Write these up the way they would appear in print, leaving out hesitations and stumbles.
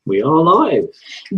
We are live.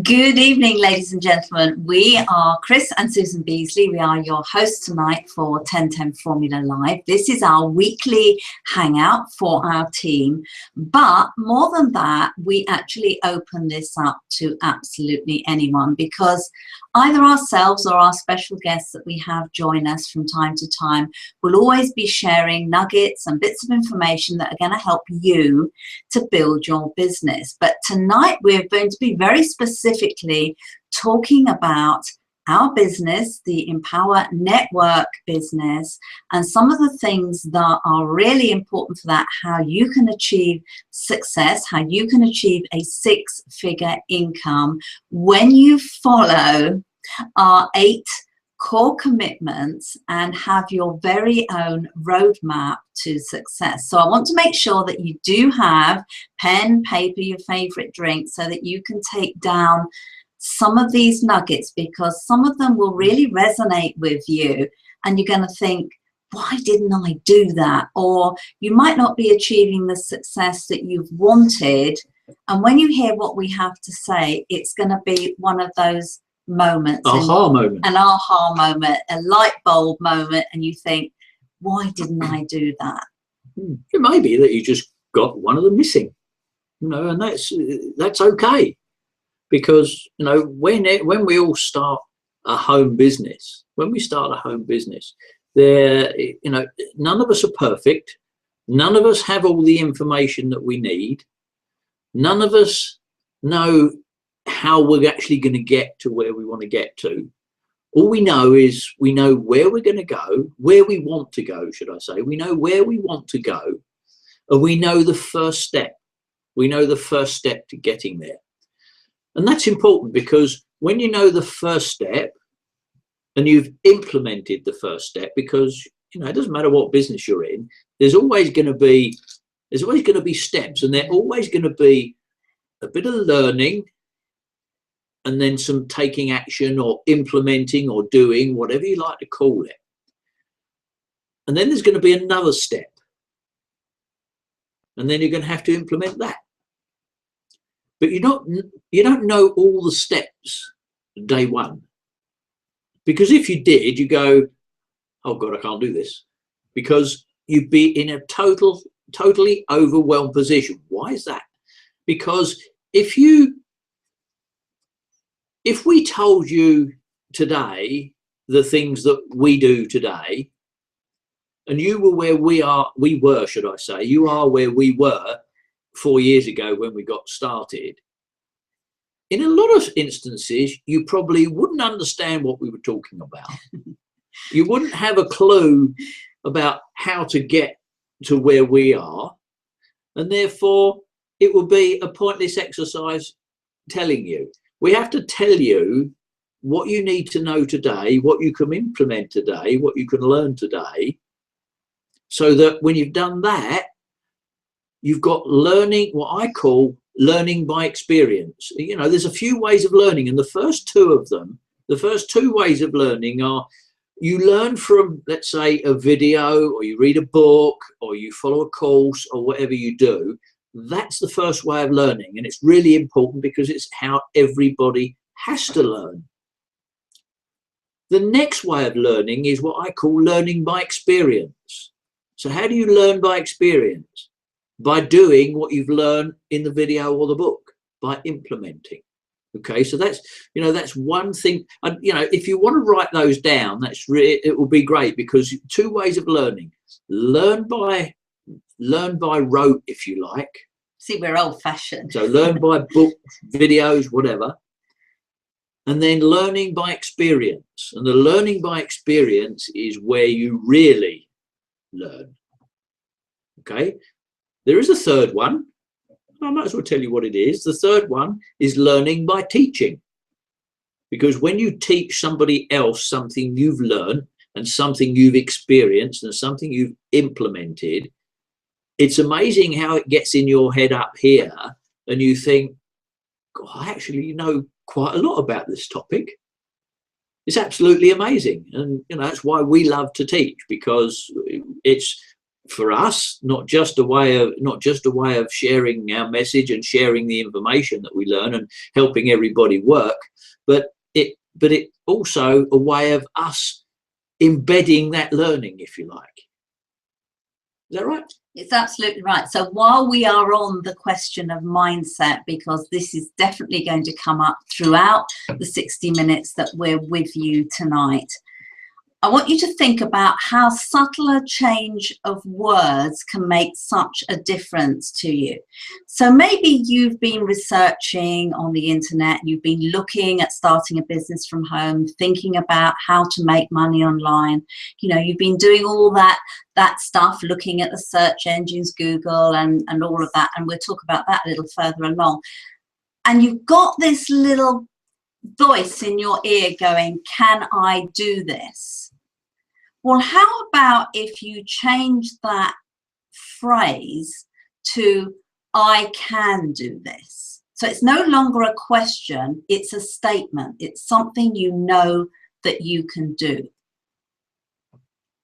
Good evening, ladies and gentlemen. We are Chris and Susan Beasley. We are your hosts tonight for 1010 Formula Live. This is our weekly hangout for our team. But more than that, we actually open this up to absolutely anyone, because either ourselves or our special guests that we have join us from time to time will always be sharing nuggets and bits of information that are going to help you to build your business. But tonight we're going to be very specifically talking about our business, the Empower Network business, and some of the things that are really important for that, how you can achieve success, how you can achieve a six-figure income when you follow our 8 core commitments and have your very own roadmap to success. So I want to make sure that you do have pen, paper, your favorite drink, so that you can take down some of these nuggets, because some of them will really resonate with you and you're going to think, why didn't I do that? Or you might not be achieving the success that you've wanted. And when you hear what we have to say, it's going to be one of those moments, an aha moment, a light bulb moment, and you think, why didn't I do that? It may be that you just got one of them missing, and that's okay, because when we all start a home business, there, none of us are perfect, none of us have all the information that we need, none of us know how we're actually going to get to where we want to get to. All we know is we know where we're going to go, where we want to go, should I say. We know where we want to go, and we know the first step. We know the first step to getting there. And that's important, because when you know the first step and you've implemented the first step, because it doesn't matter what business you're in, there's always going to be steps, and they're always going to be a bit of learning, and then some taking action or implementing or doing, whatever you like to call it. And then there's going to be another step. And then you're going to have to implement that. But you don't know all the steps day one. Because if you did, you go, oh God, I can't do this. Because you'd be in a totally overwhelmed position. Why is that? Because if we told you today the things that we do today, and you were where we were, should I say, you are where we were 4 years ago when we got started, in a lot of instances, you probably wouldn't understand what we were talking about. You wouldn't have a clue about how to get to where we are. And therefore, it would be a pointless exercise telling you. We have to tell you what you need to know today, what you can implement today, what you can learn today, so that when you've done that, you've got learning, what I call learning by experience. There's a few ways of learning, and the first two ways of learning are you learn from, let's say, a video, or you read a book, or you follow a course, or whatever you do. That's the first way of learning, and it's really important because it's how everybody has to learn. The next way of learning is what I call learning by experience. So how do you learn by experience? By doing what you've learned in the video or the book, by implementing. Okay, so that's one thing. And if you want to write those down, it will be great, because 2 ways of learning: learn by rote, if you like. See, we're old-fashioned. So learn by book, videos, whatever. And then learning by experience. And the learning by experience is where you really learn. Okay? There is a third one. I might as well tell you what it is. The third one is learning by teaching. Because when you teach somebody else something you've learned and something you've experienced and something you've implemented, it's amazing how it gets in your head up here, and you think, God, I actually know quite a lot about this topic. It's absolutely amazing. And that's why we love to teach, because it's for us, not just a way of sharing our message and sharing the information that we learn and helping everybody work, but it also a way of us embedding that learning, if you like. Is that right? It's absolutely right. So while we are on the question of mindset, because this is definitely going to come up throughout the 60 minutes that we're with you tonight, I want you to think about how subtle a change of words can make such a difference to you. So maybe you've been researching on the internet, you've been looking at starting a business from home, thinking about how to make money online. You know, you've been doing all that stuff, looking at the search engines, Google and all of that. And we'll talk about that a little further along. And you've got this little voice in your ear going, can I do this? Well, how about if you change that phrase to, I can do this? So it's no longer a question, it's a statement. It's something you know that you can do.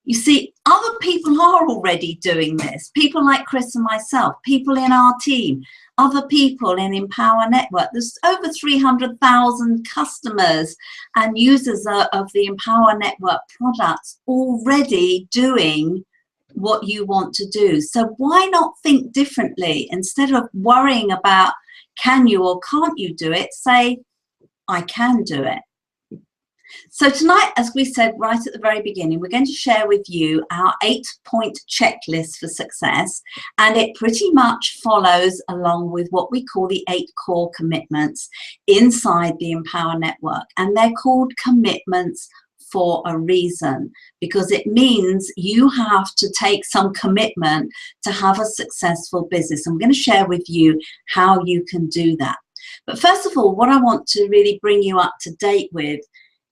You see, other people are already doing this. People like Chris and myself, people in our team, other people in Empower Network. There's over 300,000 customers and users of the Empower Network products already doing what you want to do. So why not think differently? Instead of worrying about can you or can't you do it, say, I can do it. So tonight, as we said right at the very beginning, we're going to share with you our 8-point checklist for success, and it pretty much follows along with what we call the 8 core commitments inside the Empower Network, and they're called commitments for a reason, because it means you have to take some commitment to have a successful business. I'm going to share with you how you can do that. But first of all, what I want to really bring you up to date with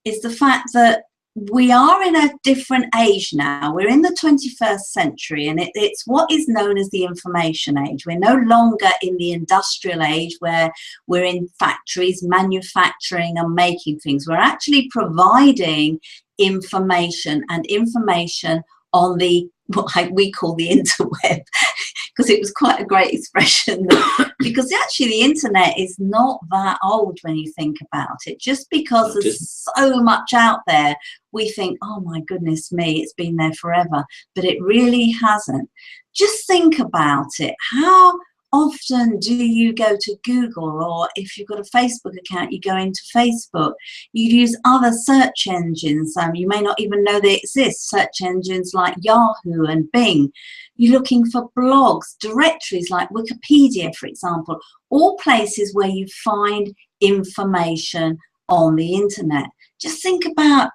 is the fact that we are in a different age now. We're in the 21st century, and it's what is known as the information age. We're no longer in the industrial age where we're in factories manufacturing and making things. We're actually providing information, and information on the what we call the interweb, because it was quite a great expression. Because actually the internet is not that old when you think about it. Just because there's so much out there, we think, oh my goodness me, it's been there forever. But it really hasn't. Just think about it. How often do you go to Google, or if you've got a Facebook account, you go into Facebook? You use other search engines. You may not even know they exist. Search engines like Yahoo and Bing. You're looking for blogs, directories like Wikipedia, for example, all places where you find information on the internet. Just think about,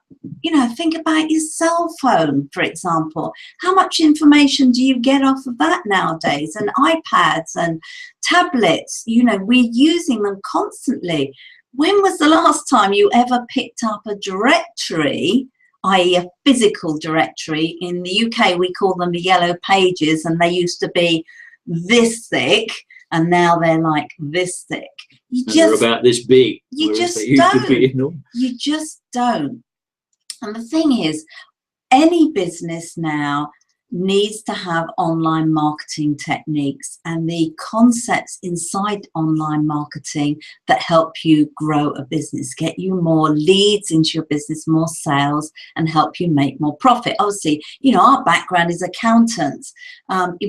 think about your cell phone, for example. How much information do you get off of that nowadays? And iPads and tablets, we're using them constantly. When was the last time you ever picked up a directory, i.e. a physical directory? In the UK, we call them the yellow pages, and they used to be this thick, and now they're like this thick. They're about this big. You just don't. You just don't. And the thing is, any business now needs to have online marketing techniques and the concepts inside online marketing that help you grow a business, get you more leads into your business, more sales, and help you make more profit. Obviously, our background is accountants.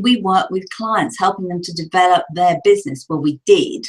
We work with clients, helping them to develop their business. Well, we did.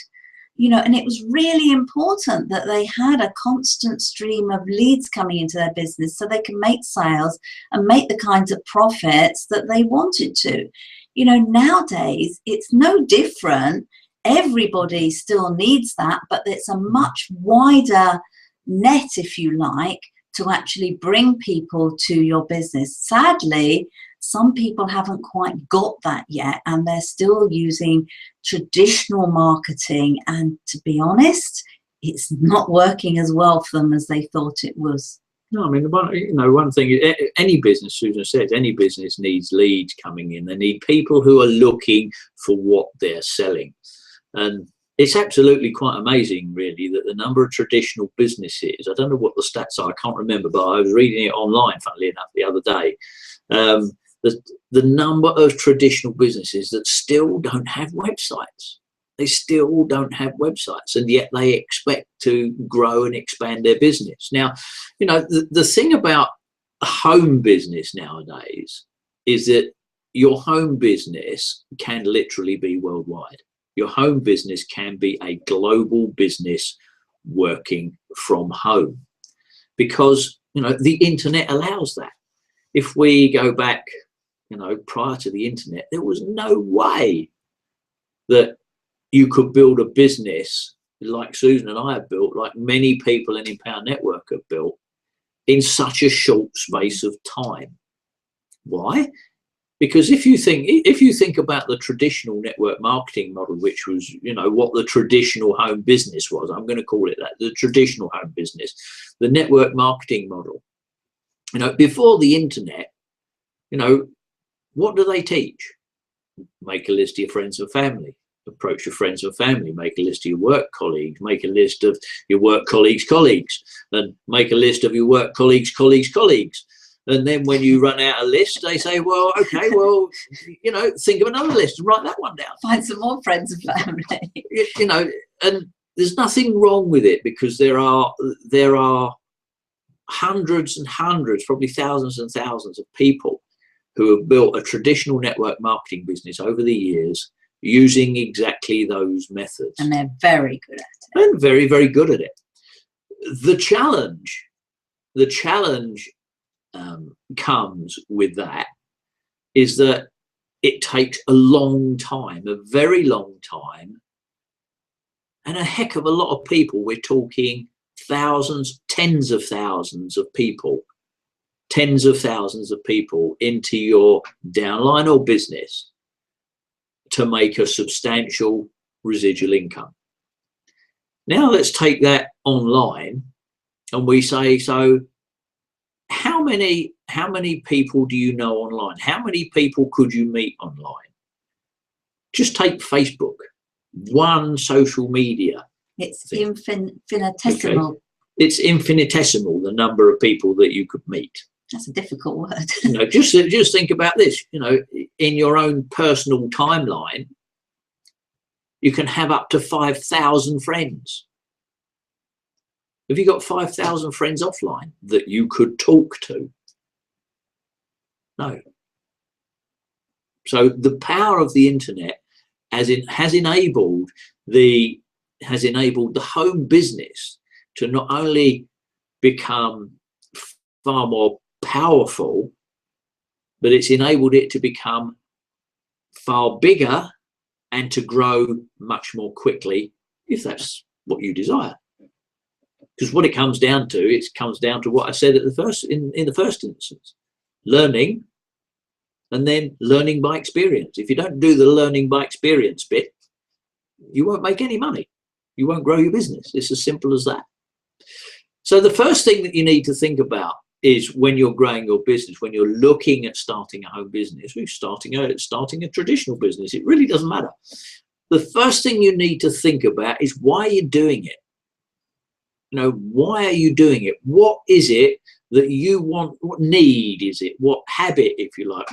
And it was really important that they had a constant stream of leads coming into their business so they can make sales and make the kinds of profits that they wanted to. Nowadays, it's no different. Everybody still needs that, but it's a much wider net, if you like, to actually bring people to your business. Sadly, some people haven't quite got that yet, and they're still using traditional marketing. And to be honest, it's not working as well for them as they thought it was. No, I mean, one thing, any business, Susan said, any business needs leads coming in. They need people who are looking for what they're selling. And it's absolutely quite amazing, really, that the number of traditional businesses, I don't know what the stats are, I can't remember, but I was reading it online, funnily enough, the other day. the number of traditional businesses that still don't have websites. They still don't have websites, and yet they expect to grow and expand their business. Now, you know, the thing about a home business nowadays is that your home business can literally be worldwide. Your home business can be a global business working from home, because, you know, the internet allows that. If we go back, you know, prior to the internet, there was no way that you could build a business like Susan and I have built, like many people in Empower Network have built, in such a short space of time. Why? Because if you think about the traditional network marketing model, which was, you know, what the traditional home business was, I'm going to call it that, the traditional home business, the network marketing model, you know, before the internet, you know, what do they teach? Make a list of your friends and family. Approach your friends and family, make a list of your work colleagues, make a list of your work colleagues' colleagues, and make a list of your work colleagues' colleagues. And then when you run out of list, they say, well, okay, well, you know, think of another list and write that one down. Find some more friends and family. You know, and there's nothing wrong with it, because there are hundreds and hundreds, probably thousands and thousands of people who have built a traditional network marketing business over the years, using exactly those methods. And they're very good at it. And very, very good at it. The challenge comes with that is that it takes a long time, a very long time, and a heck of a lot of people. We're talking thousands, tens of thousands of people into your downline or business to make a substantial residual income. Now let's take that online, and we say, so how many people do you know online? How many people could you meet online? Just take Facebook, one social media. It's infinitesimal. Okay. It's infinitesimal, the number of people that you could meet. That's a difficult word. You know, just think about this. You know, in your own personal timeline, you can have up to 5,000 friends. Have you got 5,000 friends offline that you could talk to? No. So the power of the internet has enabled the home business to not only become far more powerful, but it's enabled it to become far bigger and to grow much more quickly, if that's what you desire. Because what it comes down to what I said at the first in the first instance: learning, and then learning by experience. If you don't do the learning by experience bit, you won't make any money. You won't grow your business. It's as simple as that. So the first thing that you need to think about is, when you're growing your business, when you're looking at starting a home business, or starting a traditional business, it really doesn't matter. The first thing you need to think about is why you're doing it. You know, why are you doing it? What is it that you want? What need is it? What habit, if you like?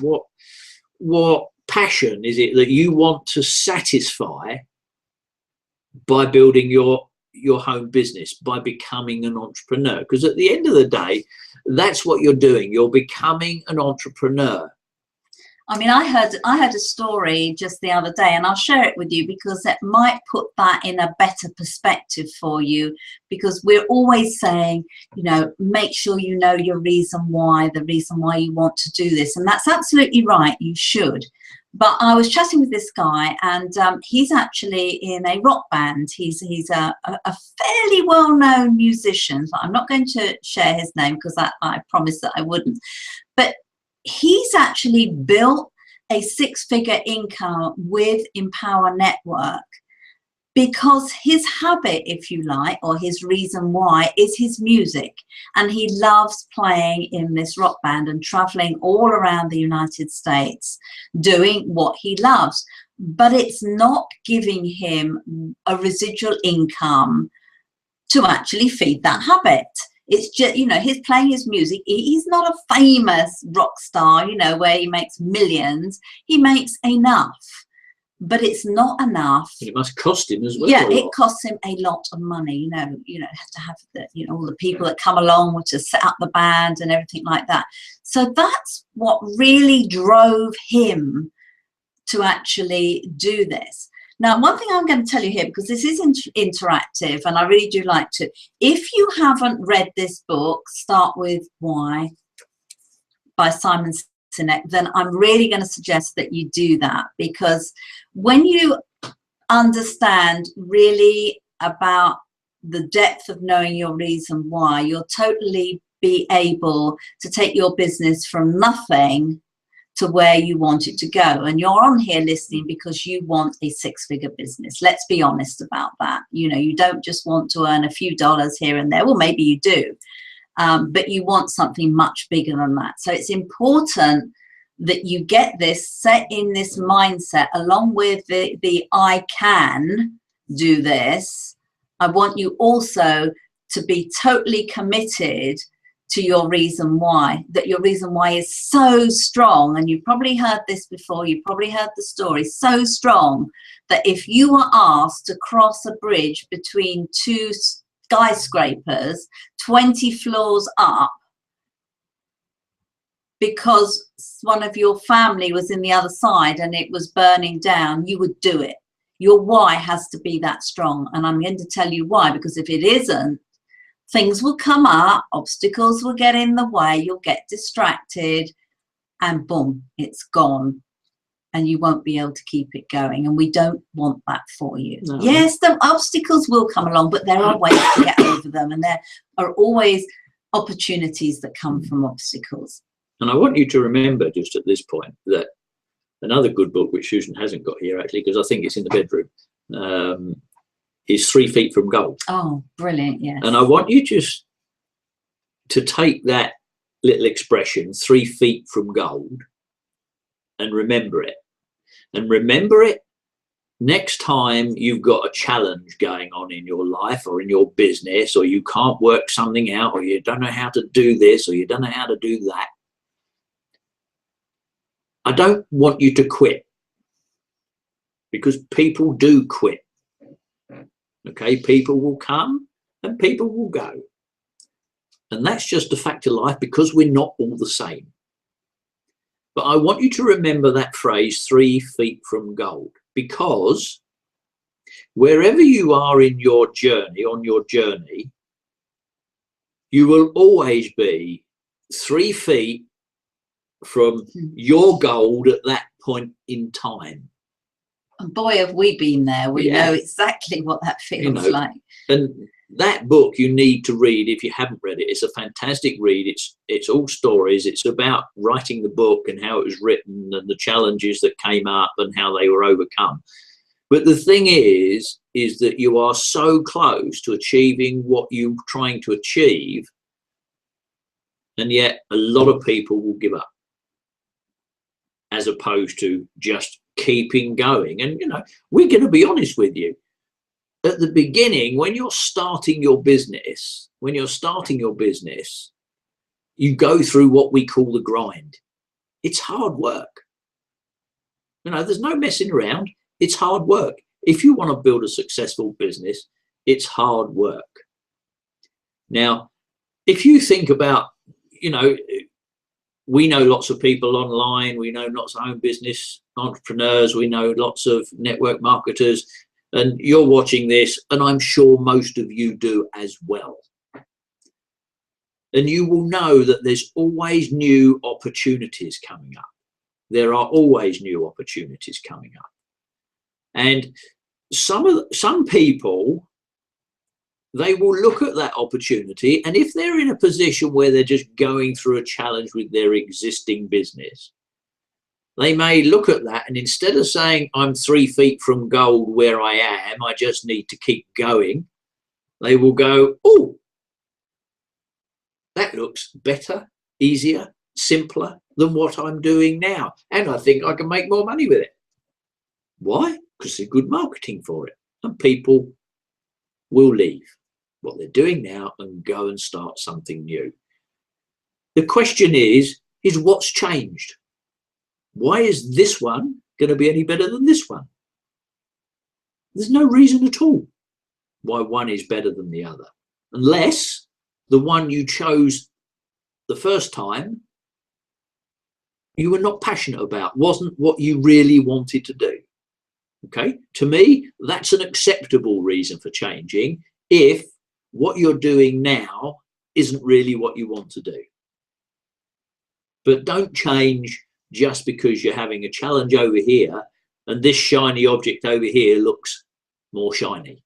What passion is it that you want to satisfy by building your home business, by becoming an entrepreneur? Because at the end of the day, that's what you're doing. You're becoming an entrepreneur. I mean, I heard a story just the other day, and I'll share it with you because it might put that in a better perspective for you, because we're always saying, you know, make sure you know your reason why, the reason why you want to do this. And that's absolutely right. You should. But I was chatting with this guy, and he's actually in a rock band. He's a fairly well-known musician, but I'm not going to share his name because I promised that I wouldn't. But he's actually built a six-figure income with Empower Network because his habit, if you like, or his reason why, is his music. And he loves playing in this rock band and traveling all around the United States doing what he loves. But it's not giving him a residual income to actually feed that habit. It's just, you know, he's playing his music. He's not a famous rock star, you know, where he makes millions. He makes enough, but it's not enough. It must cost him as well. Yeah, it costs him a lot of money. You know, have to have the, you know, all the people that come along to set up the band and everything like that. So that's what really drove him to actually do this. Now, one thing I'm going to tell you here, because this is interactive, and I really do like to, if you haven't read this book, Start With Why by Simon Sinek, then I'm really going to suggest that you do that, because when you understand really about the depth of knowing your reason why, you'll totally be able to take your business from nothing to where you want it to go. And you're on here listening because you want a six-figure business. Let's be honest about that. You know, you don't just want to earn a few dollars here and there. Well, maybe you do, but you want something much bigger than that. So it's important that you get this set in this mindset, along with the I can do this. I want you also to be totally committed to your reason why, that your reason why is so strong. And you've probably heard this before, you've probably heard the story, so strong that if you were asked to cross a bridge between two skyscrapers 20 floors up, because one of your family was in the other side and it was burning down, you would do it. Your why has to be that strong. And I'm going to tell you why, because if it isn't, things will come up, obstacles will get in the way, you'll get distracted, and boom, it's gone. And you won't be able to keep it going. And we don't want that for you. No. Yes, the obstacles will come along, but there are ways to get over them. And there are always opportunities that come from obstacles. And I want you to remember just at this point that another good book, which Susan hasn't got here actually, because I think it's in the bedroom, is 3 Feet from Gold. Oh, brilliant, yes. And I want you just to take that little expression, 3 feet from gold, and remember it. And remember it next time you've got a challenge going on in your life or in your business, or you can't work something out, or you don't know how to do this, or you don't know how to do that. I don't want you to quit, because people do quit. Okay, people will come and people will go. And that's just a fact of life, because we're not all the same. But I want you to remember that phrase, 3 feet from gold, because wherever you are in your journey, on your journey, you will always be 3 feet from your gold at that point in time. And boy, have we been there. We know exactly what that feels like. And that book you need to read if you haven't read it. It's a fantastic read. It's all stories. It's about writing the book and how it was written and the challenges that came up and how they were overcome. But the thing is that you are so close to achieving what you're trying to achieve, and yet a lot of people will give up, as opposed to just keeping going. And, you know, we're going to be honest with you. At the beginning, when you're starting your business, you go through what we call the grind. It's hard work. You know, there's no messing around. It's hard work. If you want to build a successful business, it's hard work. Now, if you think about, you know, we know lots of people online. We know lots of home business entrepreneurs. We know lots of network marketers. And you're watching this, and I'm sure most of you do as well. And you will know that there's always new opportunities coming up. There are always new opportunities coming up. And some people, they will look at that opportunity, and if they're in a position where they're just going through a challenge with their existing business, they may look at that, and instead of saying, I'm 3 feet from gold where I am, I just need to keep going, they will go, oh, that looks better, easier, simpler than what I'm doing now, and I think I can make more money with it. Why? Because there's good marketing for it, and people will leave. what they're doing now and go and start something new. The question is what's changed? Why is this one going to be any better than this one? There's no reason at all why one is better than the other, unless the one you chose the first time you were not passionate about, wasn't what you really wanted to do. Okay, to me, that's an acceptable reason for changing if what you're doing now isn't really what you want to do. But don't change just because you're having a challenge over here and this shiny object over here looks more shiny.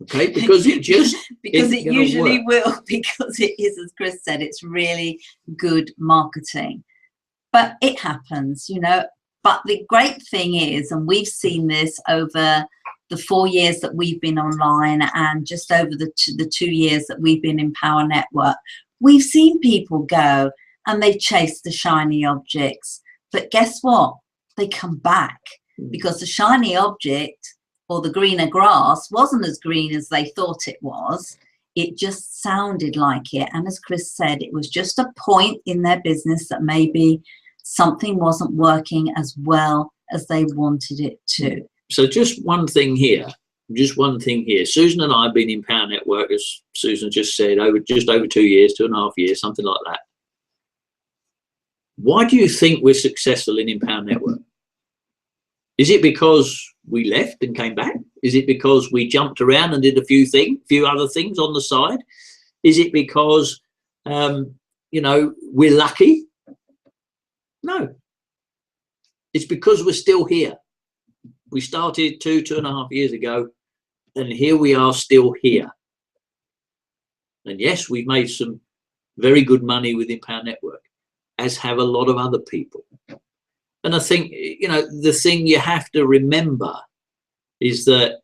Okay, because it just because it usually will, because it is, as Chris said, it's really good marketing. But it happens, you know. But the great thing is, and we've seen this over the 4 years that we've been online and just over the 2 years that we've been in Power Network, we've seen people go and they chase the shiny objects. But guess what? They come back because the shiny object or the greener grass wasn't as green as they thought it was. It just sounded like it. And as Chris said, it was just a point in their business that maybe something wasn't working as well as they wanted it to. So just one thing here. Susan and I have been in Power Network, as Susan just said, just over 2 years, 2.5 years, something like that. Why do you think we're successful in Power Network? Is it because we left and came back? Is it because we jumped around and did a few other things on the side? Is it because, we're lucky? No. It's because we're still here. We started 2.5 years ago, and here we are still here. And yes, we've made some very good money within Power Network, as have a lot of other people. And I think, the thing you have to remember is that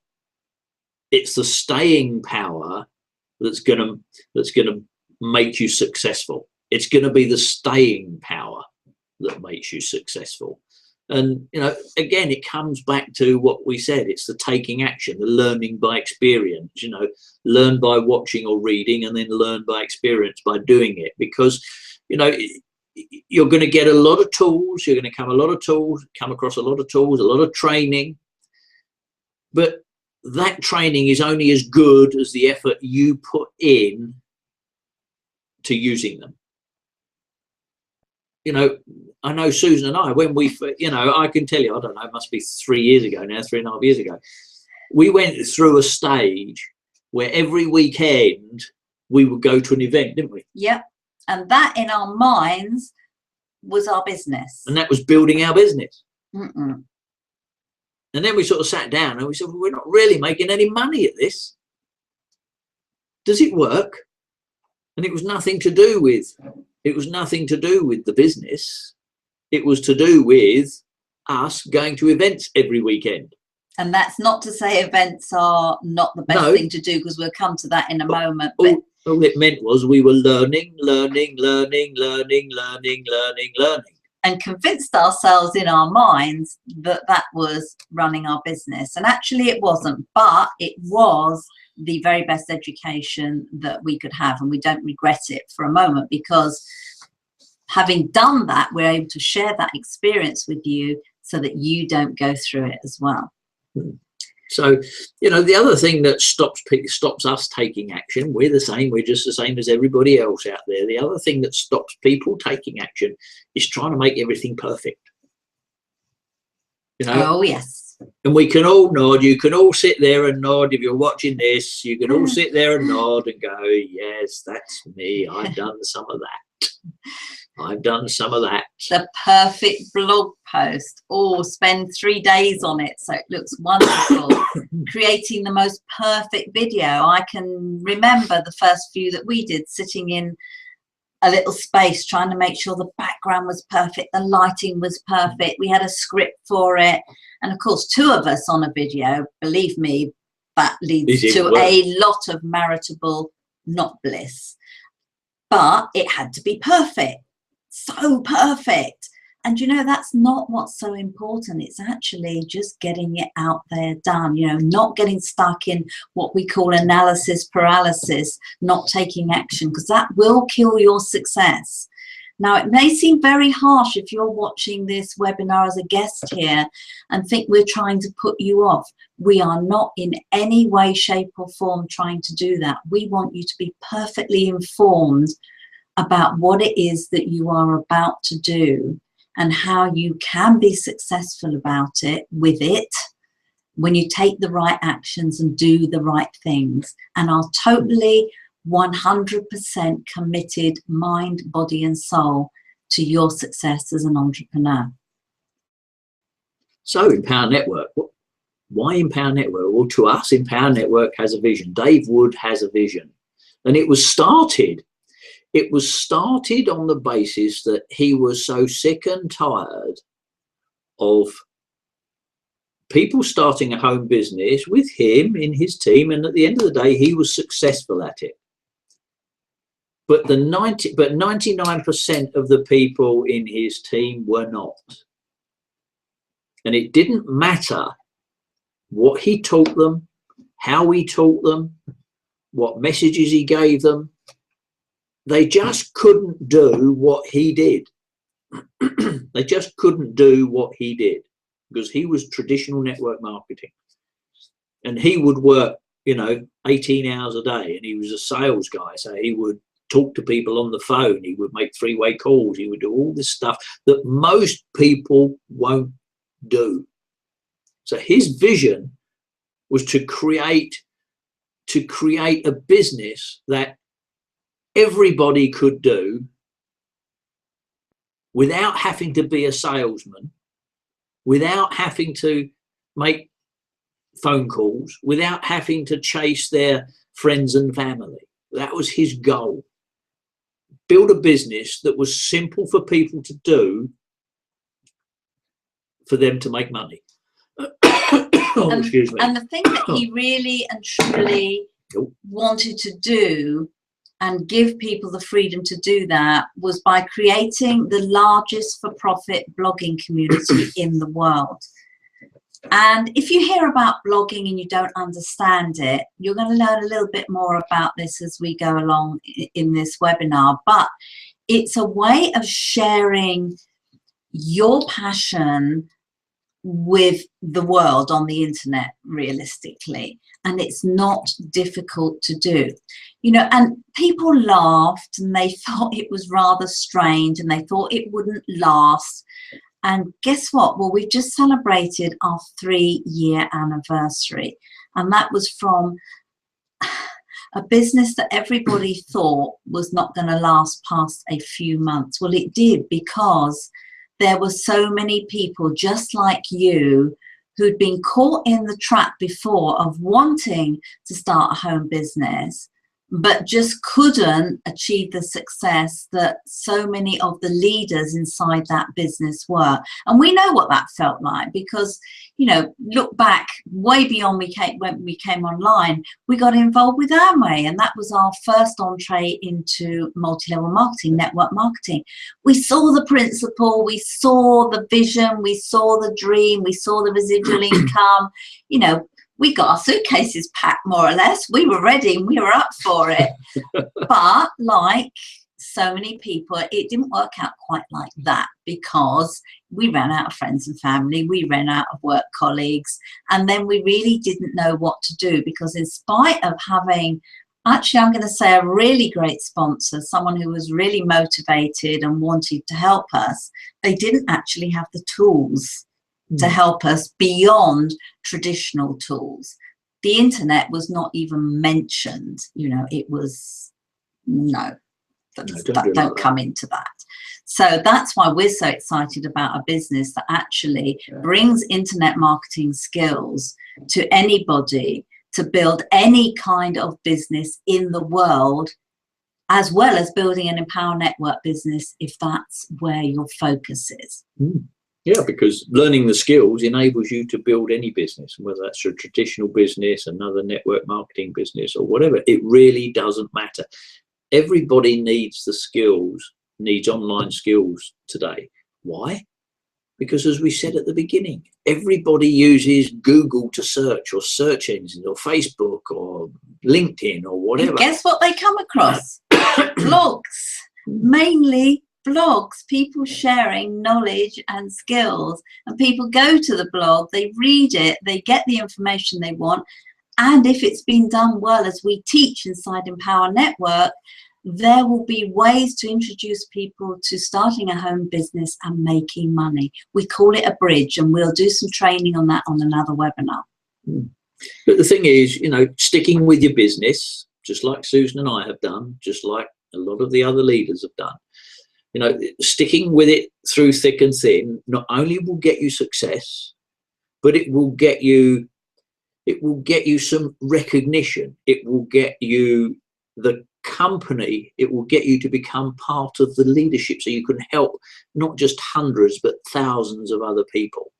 it's the staying power that's going to make you successful. It's going to be the staying power that makes you successful. And, again, it comes back to what we said. It's the taking action, the learning by experience, learn by watching or reading and then learn by experience by doing it. Because, you're going to get a lot of tools. You're going to come across a lot of tools, a lot of training. But that training is only as good as the effort you put in to using them. I know Susan and I, when we, I can tell you, I don't know, it must be 3 years ago now, 3.5 years ago, we went through a stage where every weekend we would go to an event, didn't we? Yep. And that in our minds was our business. And that was building our business. Mm-mm. And then we sort of sat down and we said, well, we're not really making any money at this. Does it work? And it was nothing to do with the business. It was to do with us going to events every weekend. And that's not to say events are not the best thing to do, because we'll come to that in a moment. But all it meant was we were learning. And convinced ourselves in our minds that was running our business. And actually it wasn't, but it was the very best education that we could have. And we don't regret it for a moment, because having done that, we're able to share that experience with you so that you don't go through it as well. So, the other thing that stops us taking action, we're just the same as everybody else out there. The other thing that stops people taking action is trying to make everything perfect. Oh, yes. And we can all nod. You can all sit there and nod. If you're watching this, you can all sit there and nod and go, yes, that's me. I've done some of that. I've done some of that. The perfect blog post, or spend 3 days on it so it looks wonderful. Creating the most perfect video. I can remember the first few that we did, sitting in a little space trying to make sure the background was perfect, the lighting was perfect, we had a script for it, and of course 2 of us on a video. Believe me, that leads to a lot of maritable not bliss. But it had to be perfect. So perfect. And you know, that's not what's so important. It's actually just getting it out there done, you know, not getting stuck in what we call analysis paralysis, not taking action, because that will kill your success. Now, it may seem very harsh if you're watching this webinar as a guest here and think we're trying to put you off. We are not in any way, shape or form trying to do that. We want you to be perfectly informed about what it is that you are about to do and how you can be successful about it, with it, when you take the right actions and do the right things and are totally 100% committed, mind, body and soul, to your success as an entrepreneur. So Empower Network, why Empower Network? Well, to us, Empower Network has a vision. Dave Wood has a vision. And it was started on the basis that he was so sick and tired of people starting a home business with him in his team, and at the end of the day he was successful at it. But 99% of the people in his team were not. And it didn't matter what he taught them, how he taught them, what messages he gave them. They just couldn't do what he did. They just couldn't do what he did, because he was traditional network marketing. And he would work, you know, 18 hours a day, and he was a sales guy. So he would talk to people on the phone. He would make three-way calls. He would do all this stuff that most people won't do. So his vision was to create a business that everybody could do without having to be a salesman, without having to make phone calls, without having to chase their friends and family. That was his goal. Build a business that was simple for people to do, for them to make money. Excuse me. And the thing that he really and truly wanted to do and give people the freedom to do that was by creating the largest for-profit blogging community in the world. And if you hear about blogging and you don't understand it, you're going to learn a little bit more about this as we go along in this webinar. But it's a way of sharing your passion with the world on the internet, realistically. And it's not difficult to do. You know, and people laughed and they thought it was rather strange and they thought it wouldn't last. And guess what? Well, we've just celebrated our 3-year anniversary. And that was from a business that everybody thought was not going to last past a few months. Well, it did, because there were so many people just like you who'd been caught in the trap before of wanting to start a home business, but just couldn't achieve the success that so many of the leaders inside that business were. And we know what that felt like, because, you know, look back way beyond when we came online, we got involved with Amway, and that was our first entree into multi-level marketing, network marketing. We saw the principle, we saw the vision, we saw the dream, we saw the residual income, you know. We got our suitcases packed, more or less. We were ready and we were up for it. But like so many people, it didn't work out quite like that, because we ran out of friends and family. We ran out of work colleagues. And then we really didn't know what to do, because in spite of having, actually, I'm going to say, a really great sponsor, someone who was really motivated and wanted to help us, they didn't actually have the tools to help us beyond traditional tools. The internet was not even mentioned, you know, it was, don't come into that. So that's why we're so excited about a business that actually brings internet marketing skills to anybody to build any kind of business in the world, as well as building an Empower Network business, if that's where your focus is. Yeah, because learning the skills enables you to build any business, whether that's a traditional business, another network marketing business, or whatever. It really doesn't matter. Everybody needs the skills, needs online skills today. Why? Because as we said at the beginning, everybody uses Google to search, or search engines, or Facebook, or LinkedIn, or whatever. And guess what they come across? Blogs. Mainly blogs, people sharing knowledge and skills. And people go to the blog, they read it, they get the information they want. And if it's been done well, as we teach inside Empower Network, there will be ways to introduce people to starting a home business and making money. We call it a bridge, and we'll do some training on that on another webinar. But the thing is, you know, sticking with your business, just like Susan and I have done, just like a lot of the other leaders have done, you know, sticking with it through thick and thin not only will get you success, but it will get you some recognition. It will get you the company, it will get you to become part of the leadership, so you can help not just hundreds but thousands of other people.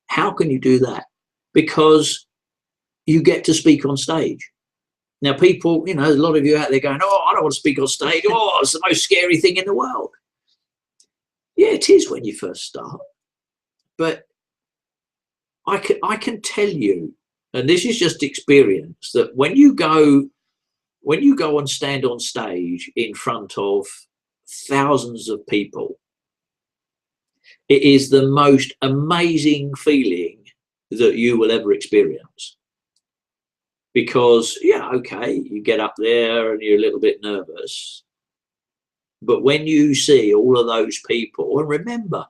How can you do that? Because you get to speak on stage. Now people, you know, a lot of you out there going, oh, I don't want to speak on stage, oh, it's the most scary thing in the world. Yeah, it is when you first start, but I can tell you, and this is just experience, that when you go and stand on stage in front of thousands of people, it is the most amazing feeling that you will ever experience. Because, yeah, okay, you get up there and you're a little bit nervous. But when you see all of those people, and remember,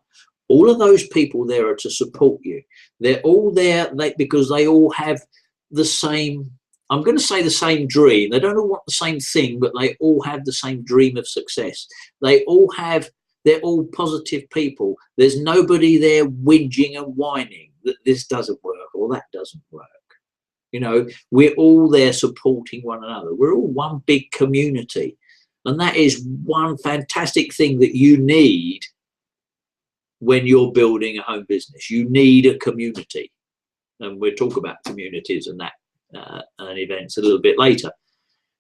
all of those people there are to support you. They're all there because they all have the same, I'm going to say the same dream. They don't all want the same thing, but they all have the same dream of success. They're all positive people. There's nobody there whinging and whining that this doesn't work or that doesn't work. You know, we're all there supporting one another. We're all one big community. And that is one fantastic thing that you need when you're building a home business. You need a community. And we'll talk about communities and that and events a little bit later.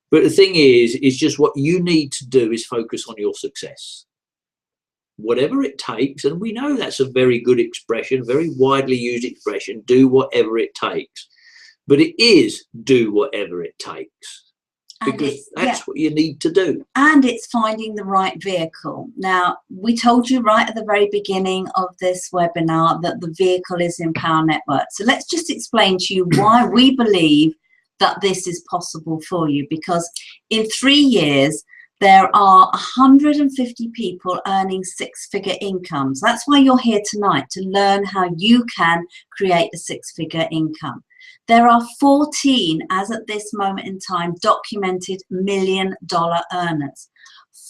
But the thing is just what you need to do is focus on your success. Whatever it takes, and we know that's a very good expression, very widely used expression, do whatever it takes. But it is do whatever it takes. Because that's what you need to do. And it's finding the right vehicle. Now, we told you right at the very beginning of this webinar that the vehicle is Empower Network. So let's just explain to you why we believe that this is possible for you. Because in 3 years, there are 150 people earning six-figure incomes. That's why you're here tonight, to learn how you can create a six-figure income. There are 14, as at this moment in time, documented $1 million earners.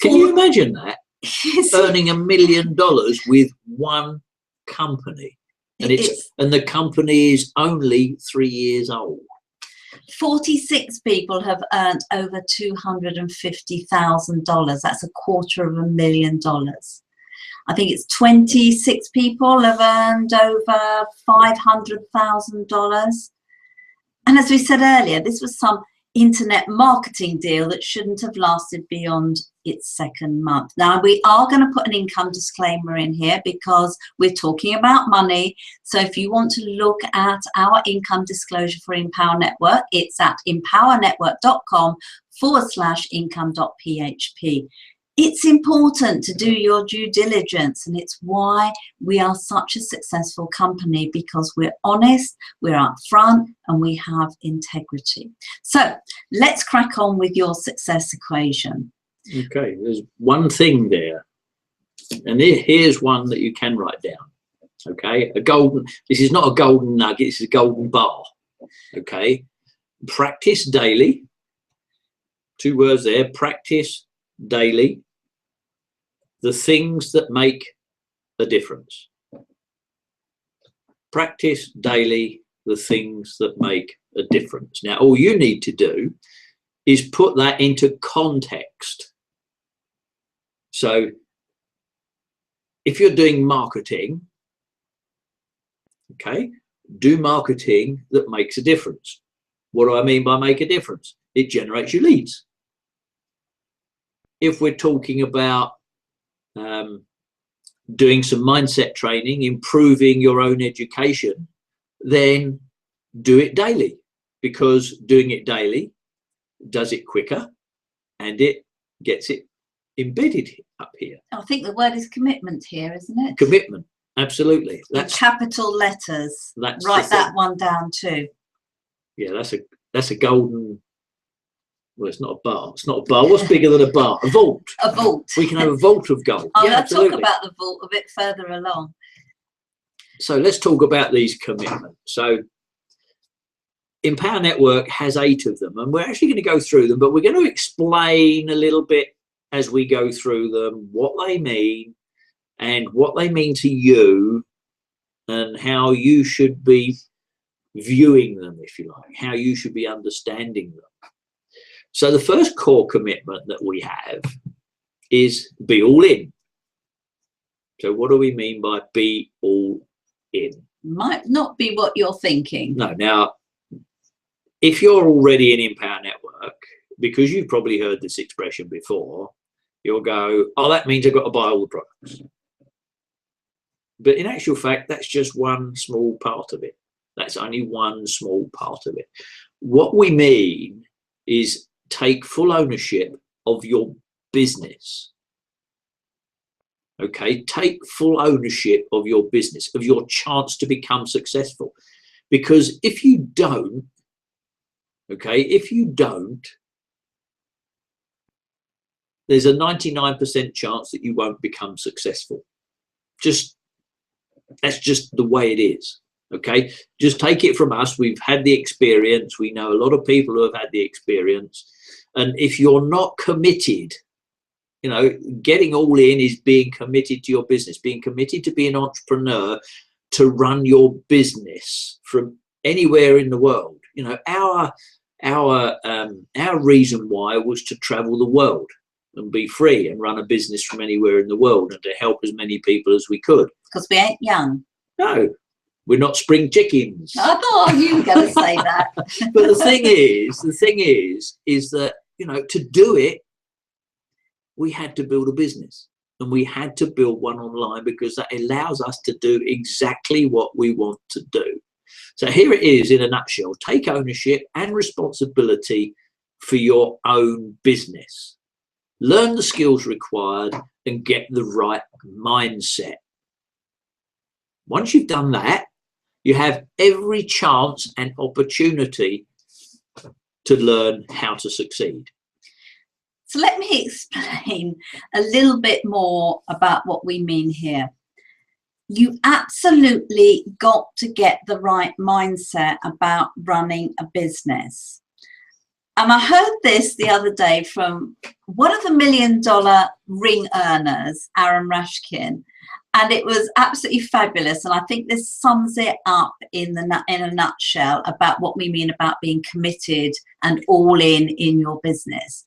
Can you imagine that? Earning $1 million with one company. And and the company is only 3 years old. 46 people have earned over $250,000. That's $250,000. I think it's 26 people have earned over $500,000. And as we said earlier, this was some internet marketing deal that shouldn't have lasted beyond its second month. Now, we are going to put an income disclaimer in here because we're talking about money. So if you want to look at our income disclosure for Empower Network, it's at empowernetwork.com/income.php. It's important to do your due diligence, and it's why we are such a successful company, because we're honest, we're upfront, and we have integrity. So let's crack on with your success equation. Okay, there's one thing there, and here's one that you can write down. Okay, this is not a golden nugget, this is a golden bar. Okay, practice daily. 2 words there, practice daily. The things that make a difference. Practice daily the things that make a difference. Now, all you need to do is put that into context. So if you're doing marketing, okay, do marketing that makes a difference. What do I mean by make a difference? It generates you leads. If we're talking about doing some mindset training, improving your own education, then do it daily, because doing it daily does it quicker and it gets it embedded up here. I think the word is commitment here, isn't it? Commitment, absolutely. That's capital letters. Write that one down too. Yeah, that's a golden. Well, it's not a bar. It's not a bar. What's bigger than a bar? A vault. A vault. We can have a vault of gold. I'm going to talk about the vault a bit further along. So let's talk about these commitments. So Empower Network has 8 of them, and we're actually going to go through them, but we're going to explain a little bit as we go through them what they mean and what they mean to you and how you should be viewing them, if you like, how you should be understanding them. So the first core commitment that we have is be all in. So what do we mean by be all in? Might not be what you're thinking. No. Now, if you're already in Empower Network, because you've probably heard this expression before, you'll go, oh, that means I've got to buy all the products. But in actual fact, that's just one small part of it. That's only one small part of it. What we mean is take full ownership of your business. Okay, take full ownership of your business, of your chance to become successful. Because if you don't, there's a 99% chance that you won't become successful. That's just the way it is. Okay, just take it from us. We've had the experience. We know a lot of people who have had the experience. And if you're not committed, getting all in is being committed to your business, being committed to be an entrepreneur, to run your business from anywhere in the world. Our reason why was to travel the world and be free and run a business from anywhere in the world and to help as many people as we could. Because we ain't young. No, we're not spring chickens. I thought you were going to say that. But the thing is that, to do it, we had to build a business, and we had to build one online because that allows us to do exactly what we want to do. So here it is in a nutshell. Take ownership and responsibility for your own business. Learn the skills required and get the right mindset. Once you've done that, you have every chance and opportunity to learn how to succeed. So let me explain a little bit more about what we mean here. You absolutely got to get the right mindset about running a business. And I heard this the other day from one of the $1 million ring earners, Aaron Rashkin, and it was absolutely fabulous. And I think this sums it up in a nutshell about what we mean about being committed and all in your business.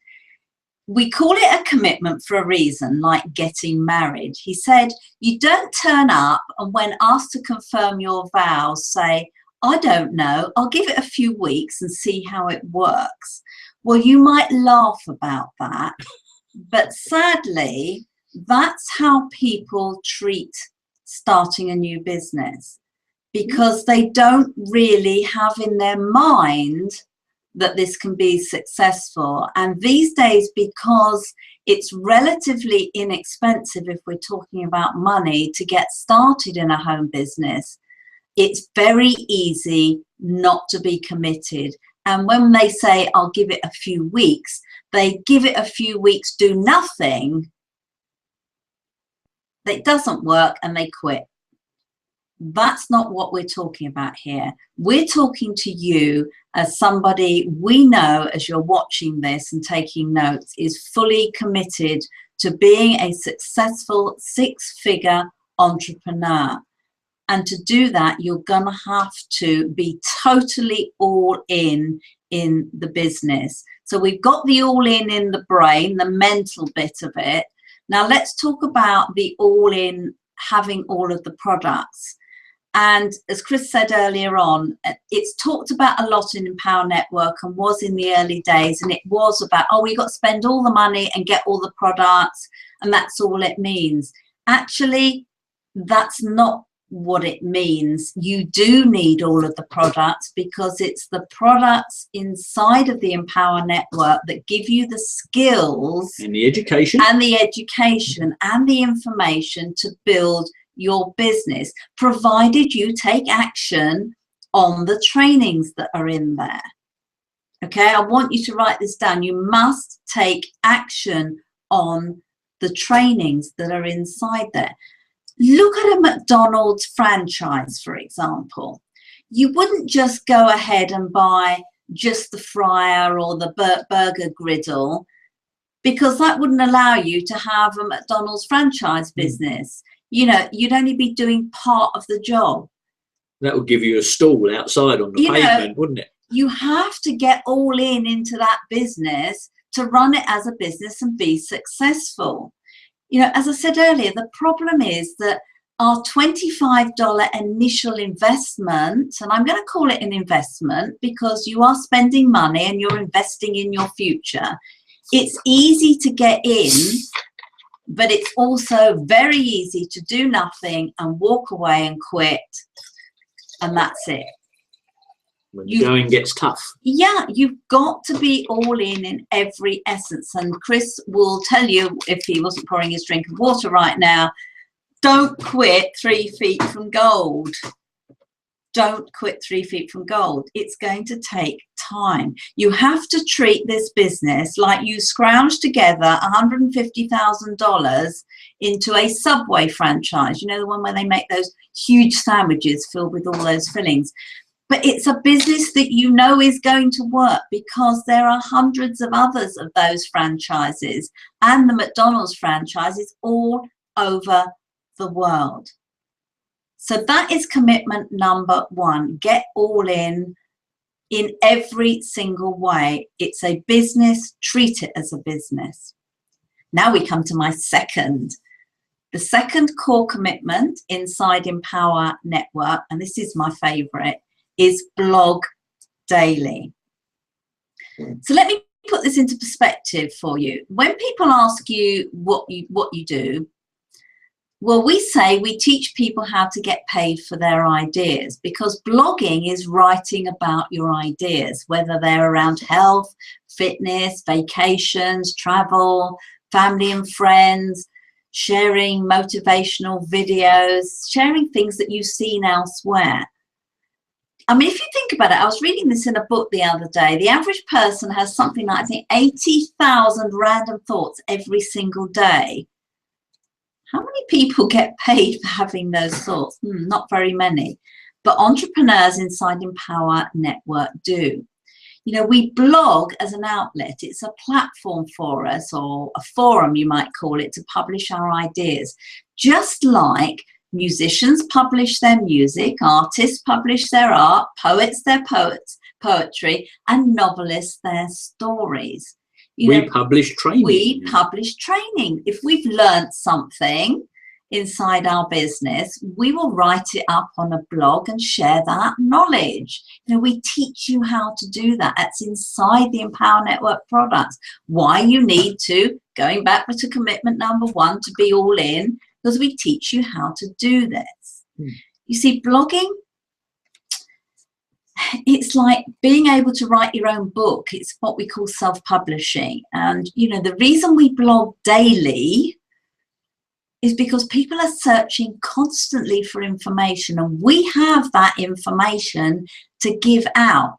We call it a commitment for a reason, like getting married. He said, you don't turn up and when asked to confirm your vows, say, I don't know, I'll give it a few weeks and see how it works. Well, you might laugh about that, but sadly, that's how people treat starting a new business, because they don't really have in their mind that this can be successful. And these days, because it's relatively inexpensive, if we're talking about money, to get started in a home business, it's very easy not to be committed. And when they say, I'll give it a few weeks, they give it a few weeks, do nothing. It doesn't work and they quit. That's not what we're talking about here. We're talking to you as somebody we know, as you're watching this and taking notes, is fully committed to being a successful 6-figure entrepreneur. And to do that, you're going to have to be totally all in the business. So we've got the all in the brain, the mental bit of it. Now let's talk about the all in, having all of the products. And as Chris said earlier on, it's talked about a lot in Empower Network and was in the early days. And it was about, oh, we got to spend all the money and get all the products. And that's all it means. Actually, that's not what it means. You do need all of the products, because it's the products inside of the Empower Network that give you the skills and the education and the information to build your business, provided you take action on the trainings that are in there. Okay, I want you to write this down. You must take action on the trainings that are inside there. Look at a McDonald's franchise, for example. You wouldn't just go ahead and buy just the fryer or the burger griddle, because that wouldn't allow you to have a McDonald's franchise business. You know, you'd only be doing part of the job. That would give you a stall outside on the pavement, wouldn't it? You have to get all into that business to run it as a business and be successful. You know, as I said earlier, the problem is that our $25 initial investment, and I'm going to call it an investment because you are spending money and you're investing in your future. It's easy to get in, but it's also very easy to do nothing and walk away and quit, and that's it. When the going gets tough. Yeah, you've got to be all in every essence. And Chris will tell you, if he wasn't pouring his drink of water right now, don't quit 3 feet from gold. Don't quit 3 feet from gold. It's going to take time. You have to treat this business like you scrounged together $150,000 into a Subway franchise. You know, the one where they make those huge sandwiches filled with all those fillings. But it's a business that you know is going to work, because there are hundreds of others of those franchises and the McDonald's franchises all over the world. So that is commitment number one. Get all in every single way. It's a business. Treat it as a business. Now we come to my second. The second core commitment inside Empower Network, and this is my favorite, is blog daily. So let me put this into perspective for you. When people ask you what you do, well, we say we teach people how to get paid for their ideas, because blogging is writing about your ideas, whether they're around health, fitness, vacations, travel, family and friends, sharing motivational videos, sharing things that you've seen elsewhere. I mean, if you think about it, I was reading this in a book the other day. The average person has something like, I think, 80,000 random thoughts every single day. How many people get paid for having those thoughts? Not very many. But entrepreneurs inside Empower Network do. You know, we blog as an outlet. It's a platform for us, or a forum, you might call it, to publish our ideas. Just like musicians publish their music, artists publish their art, poets their poetry, and novelists their stories. We publish training. We publish training. If we've learned something inside our business, we will write it up on a blog and share that knowledge. You know, we teach you how to do that. That's inside the Empower Network products. Why you need to, going back to commitment number one, to be all in, because we teach you how to do this. You see, blogging, it's like being able to write your own book. It's what we call self-publishing. And, you know, the reason we blog daily is because people are searching constantly for information, and we have that information to give out.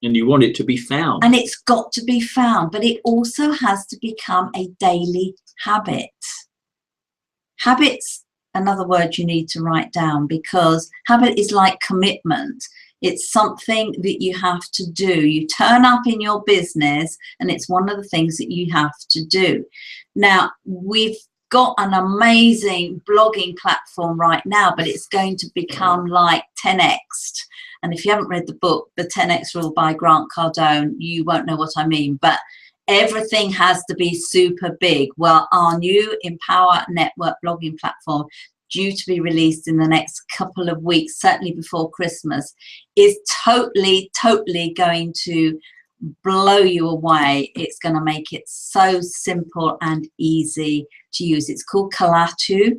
And you want it to be found. And it's got to be found, but it also has to become a daily habit. Habits, another word you need to write down, because habit is like commitment. It's something that you have to do. You turn up in your business, and it's one of the things that you have to do. Now, we've got an amazing blogging platform right now, but it's going to become like 10x'd. And if you haven't read the book, The 10X Rule by Grant Cardone, you won't know what I mean. But everything has to be super big. Well, our new Empower Network blogging platform, due to be released in the next couple of weeks, certainly before Christmas, is totally going to blow you away. It's going to make it so simple and easy to use. It's called Kalatu,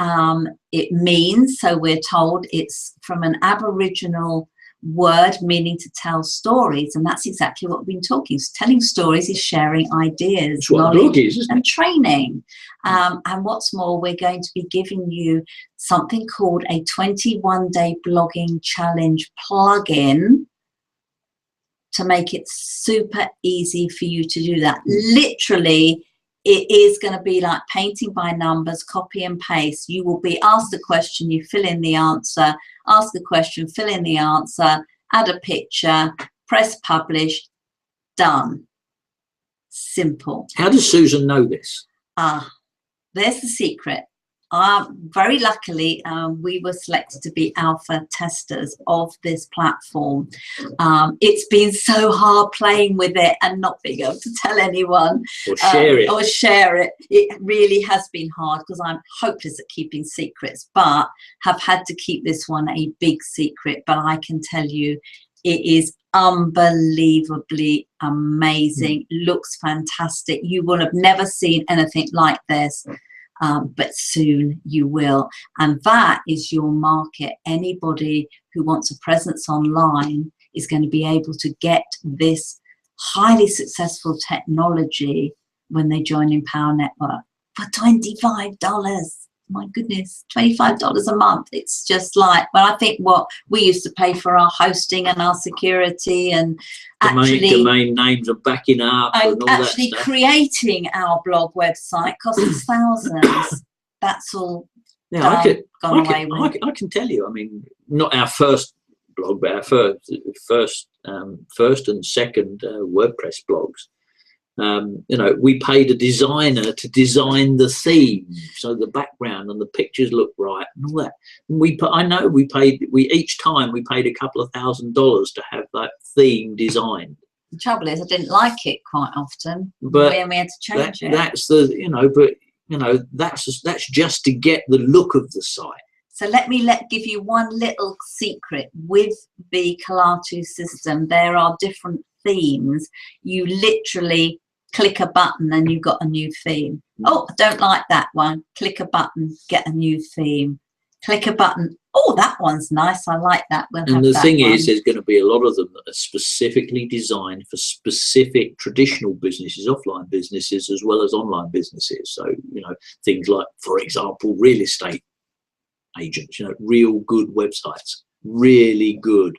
It means, so we're told, it's from an Aboriginal word meaning to tell stories, and that's exactly what we've been talking. So telling stories is sharing ideas, That's what a knowledge, blog is, isn't and it? training. And what's more, we're going to be giving you something called a 21-day blogging challenge plugin to make it super easy for you to do that. Literally, it is going to be like painting by numbers, copy and paste. You will be asked a question, you fill in the answer, ask a question, fill in the answer, add a picture, press publish, done. Simple. How does Susan know this? There's the secret. Very luckily, we were selected to be alpha testers of this platform. It's been so hard playing with it and not being able to tell anyone Or share it. or share it. It really has been hard because I'm hopeless at keeping secrets, but have had to keep this one a big secret. But I can tell you, it is unbelievably amazing. Looks fantastic. You will have never seen anything like this. But soon you will, and that is your market. Anybody who wants a presence online is going to be able to get this highly successful technology when they join Empower Network for $25. My goodness, $25 a month. It's just like, well, I think what we used to pay for our hosting and our security and domain names are backing up and all actually that stuff. creating our blog website cost us thousands. That's all Yeah, gone away with. I can tell you, I mean, not our first blog, but our first and second WordPress blogs. You know, we paid a designer to design the theme, so the background and the pictures look right and all that. And each time we paid a couple of $1,000s to have that theme designed. The trouble is, I didn't like it quite often, but we had to change it. That's that's just to get the look of the site. So let me give you one little secret with the Kalatu system. There are different themes. You literally click a button and you've got a new theme. Oh, I don't like that one. Click a button, get a new theme. Click a button. Oh, that one's nice. I like that. And the thing is, there's going to be a lot of them that are specifically designed for specific traditional businesses, offline businesses, as well as online businesses. So, you know, things like, for example, real estate agents, you know, real good websites, really good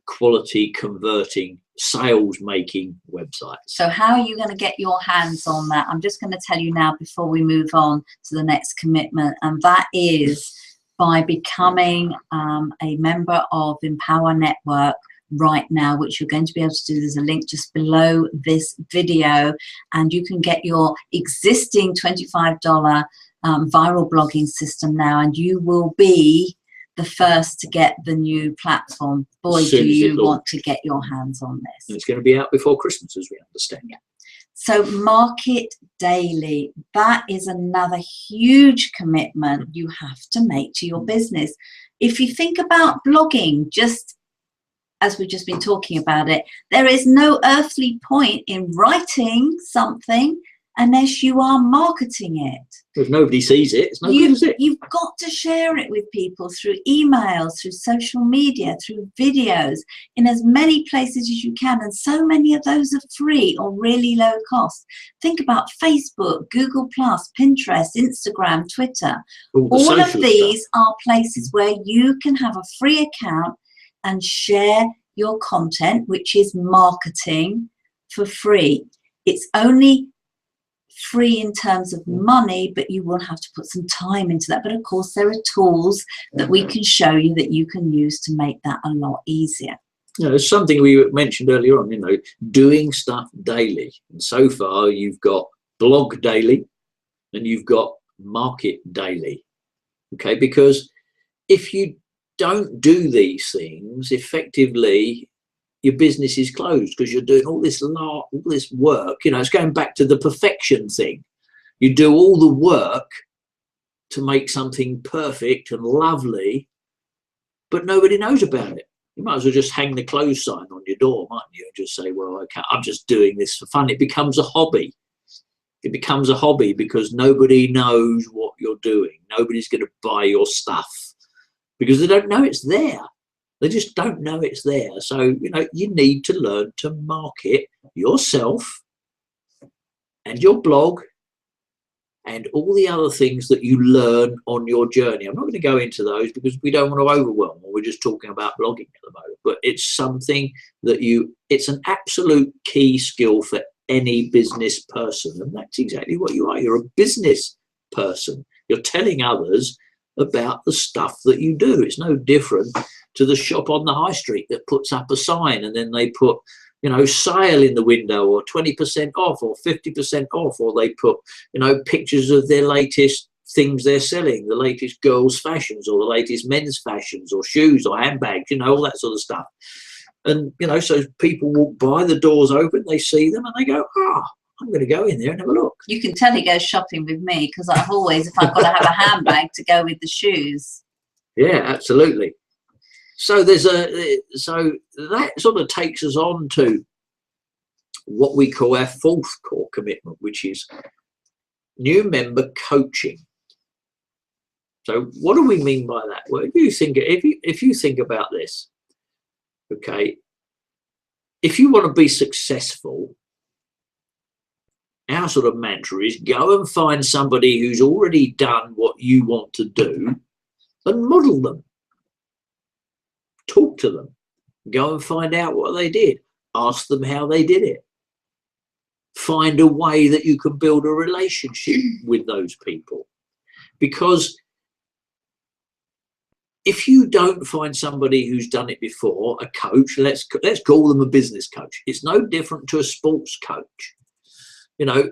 quality converting sales making websites. So how are you going to get your hands on that? I'm just going to tell you now before we move on to the next commitment, and that is by becoming a member of Empower Network right now, which you're going to be able to do. There's a link just below this video, and you can get your existing $25 viral blogging system now, and you will be the first to get the new platform. Boy, do you want to get your hands on this. And it's going to be out before Christmas, as we understand. Yeah. So market daily, that is another huge commitment you have to make to your business. If you think about blogging, just as we've just been talking about it, there is no earthly point in writing something unless you are marketing it. If nobody sees it, it's no good, is it? You've got to share it with people through emails, through social media, through videos, in as many places as you can. And so many of those are free or really low cost. Think about Facebook, Google+, Pinterest, Instagram, Twitter. All of these are places where you can have a free account and share your content, which is marketing, for free. It's only free in terms of money, but you will have to put some time into that. But of course, there are tools that we can show you that you can use to make that a lot easier. You know, it's something we mentioned earlier on, you know, doing stuff daily. And so far, you've got blog daily and you've got market daily. Okay, because if you don't do these things effectively, your business is closed because you're doing all this work. You know, it's going back to the perfection thing. You do all the work to make something perfect and lovely, but nobody knows about it. You might as well just hang the close sign on your door, mightn't you? And just say, well, I'm just doing this for fun. It becomes a hobby. It becomes a hobby because nobody knows what you're doing. Nobody's going to buy your stuff because they don't know it's there. They just don't know it's there. So, you know, you need to learn to market yourself and your blog and all the other things that you learn on your journey. I'm not going to go into those because we don't want to overwhelm, or we're just talking about blogging at the moment. But it's something that it's an absolute key skill for any business person. And that's exactly what you are. You're a business person. You're telling others about the stuff that you do. It's no different to the shop on the high street that puts up a sign and then they put, you know, sale in the window, or 20% off, or 50% off, or they put, you know, pictures of their latest things they're selling, the latest girls' fashions, or the latest men's fashions, or shoes, or handbags, you know, all that sort of stuff. And, you know, so people walk by, the doors open, they see them, and they go, I'm going to go in there and have a look. You can tell he goes shopping with me because I've always, if I've got to have a handbag to go with the shoes. Yeah, absolutely. So so that sort of takes us on to what we call our fourth core commitment, which is new member coaching. So what do we mean by that? Well, if you think about this, okay, if you want to be successful, our sort of mantra is go and find somebody who's already done what you want to do and model them. Talk to them. Go and find out what they did. Ask them how they did it. Find a way that you can build a relationship with those people. Because if you don't find somebody who's done it before, a coach, let's call them a business coach. It's no different to a sports coach. You know,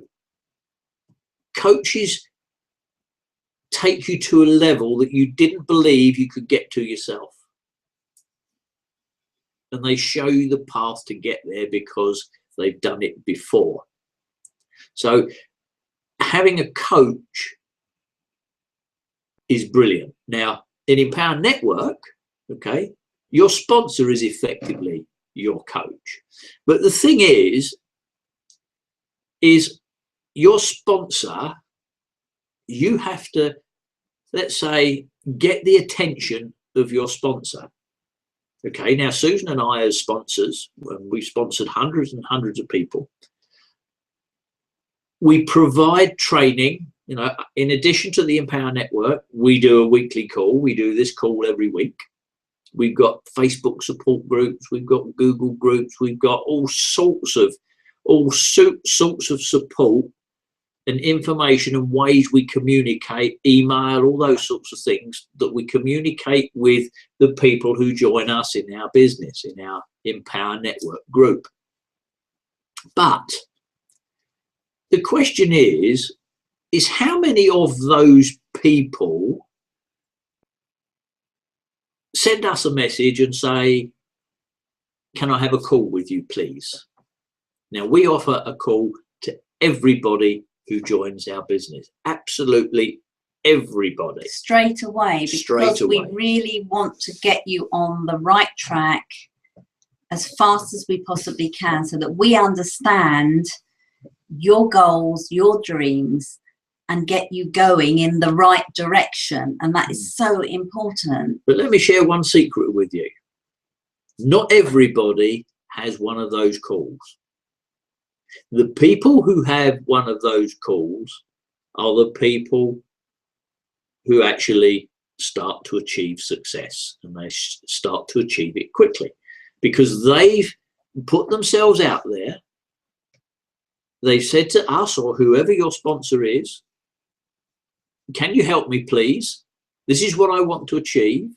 coaches take you to a level that you didn't believe you could get to yourself. And they show you the path to get there because they've done it before. So having a coach is brilliant. Now, in Empower Network, okay, your sponsor is effectively your coach. But the thing is your sponsor, you have to, let's say, get the attention of your sponsor. Okay, now Susan and I as sponsors, we've sponsored hundreds and hundreds of people. We provide training, you know, in addition to the Empower Network, we do a weekly call. We do this call every week. We've got Facebook support groups. We've got Google groups. We've got all sorts of support and information and ways we communicate, email, all those sorts of things that we communicate with the people who join us in our business, in our Empower Network group. But the question is how many of those people send us a message and say, can I have a call with you, please? Now, we offer a call to everybody who joins our business. Absolutely everybody. Straight away, because we really want to get you on the right track as fast as we possibly can so that we understand your goals, your dreams, and get you going in the right direction. And that is so important. But let me share one secret with you. Not everybody has one of those calls. The people who have one of those calls are the people who actually start to achieve success, and they start to achieve it quickly because they've put themselves out there. They've said to us or whoever your sponsor is, can you help me, please? This is what I want to achieve.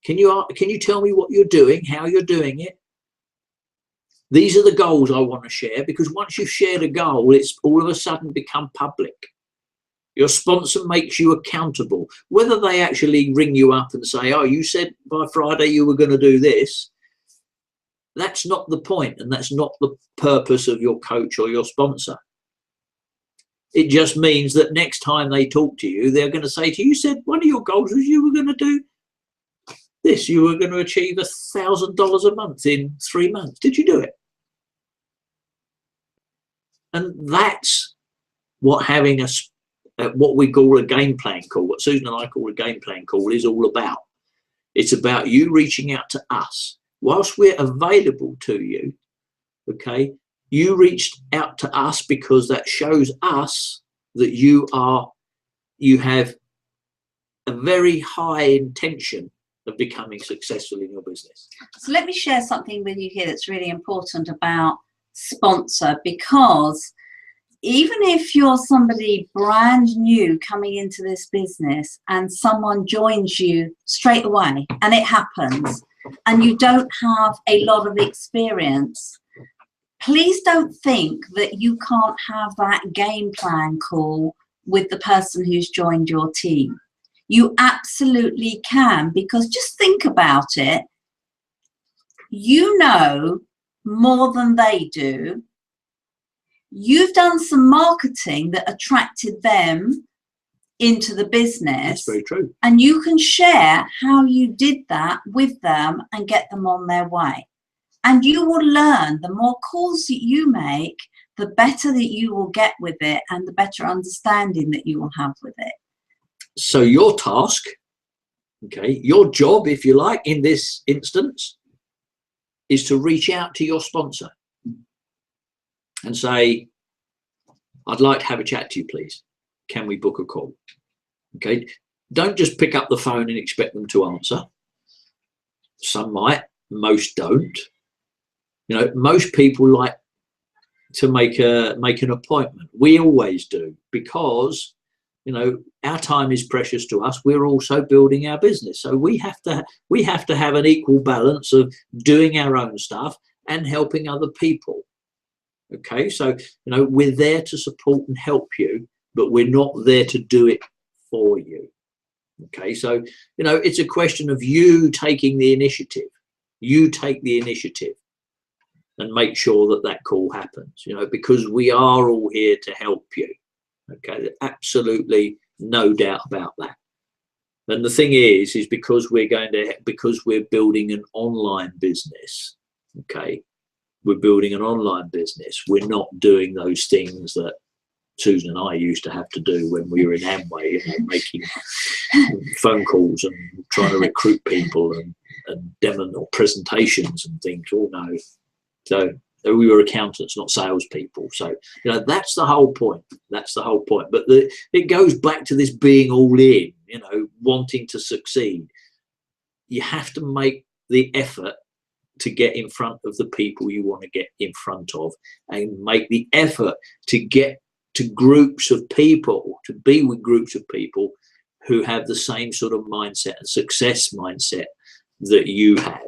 Can you tell me what you're doing, how you're doing it? These are the goals I want to share, because once you've shared a goal, it's all of a sudden become public. Your sponsor makes you accountable. Whether they actually ring you up and say, oh, you said by Friday you were going to do this, that's not the point, and that's not the purpose of your coach or your sponsor. It just means that next time they talk to you, they're going to say to you, you said one of your goals was you were going to do this. You were going to achieve $1,000 a month in 3 months. Did you do it? And that's what having what we call a game plan call, what Susan and I call a game plan call, is all about. It's about you reaching out to us. Whilst we're available to you, okay, you reached out to us because that shows us that you have a very high intention of becoming successful in your business. So let me share something with you here that's really important about sponsor, because even if you're somebody brand new coming into this business and someone joins you straight away, and it happens, and you don't have a lot of experience, please don't think that you can't have that game plan call with the person who's joined your team. You absolutely can, because just think about it. You know more than they do. You've done some marketing that attracted them into the business. That's very true. And you can share how you did that with them and get them on their way. And you will learn, the more calls that you make, the better that you will get with it and the better understanding that you will have with it. So your task, okay, your job, if you like, in this instance, is to reach out to your sponsor and say, I'd like to have a chat to you, please. Can we book a call? Okay. Don't just pick up the phone and expect them to answer. Some might, most don't. You know, most people like to make an appointment. We always do, because, you know, our time is precious to us. We're also building our business. So we have to have an equal balance of doing our own stuff and helping other people. Okay, so, you know, we're there to support and help you, but we're not there to do it for you. Okay, so, you know, it's a question of you taking the initiative. You take the initiative and make sure that that call happens, you know, because we are all here to help you. Okay, absolutely no doubt about that. And the thing is because we're building an online business, okay, we're building an online business. We're not doing those things that Susan and I used to have to do when we were in Amway, you know, making phone calls and trying to recruit people and demo or presentations and things. Oh no. So we were accountants, not salespeople. So, you know, that's the whole point. That's the whole point. But it goes back to this being all in, you know, wanting to succeed. You have to make the effort to get in front of the people you want to get in front of, and make the effort to get to groups of people, to be with groups of people who have the same sort of mindset and success mindset that you have.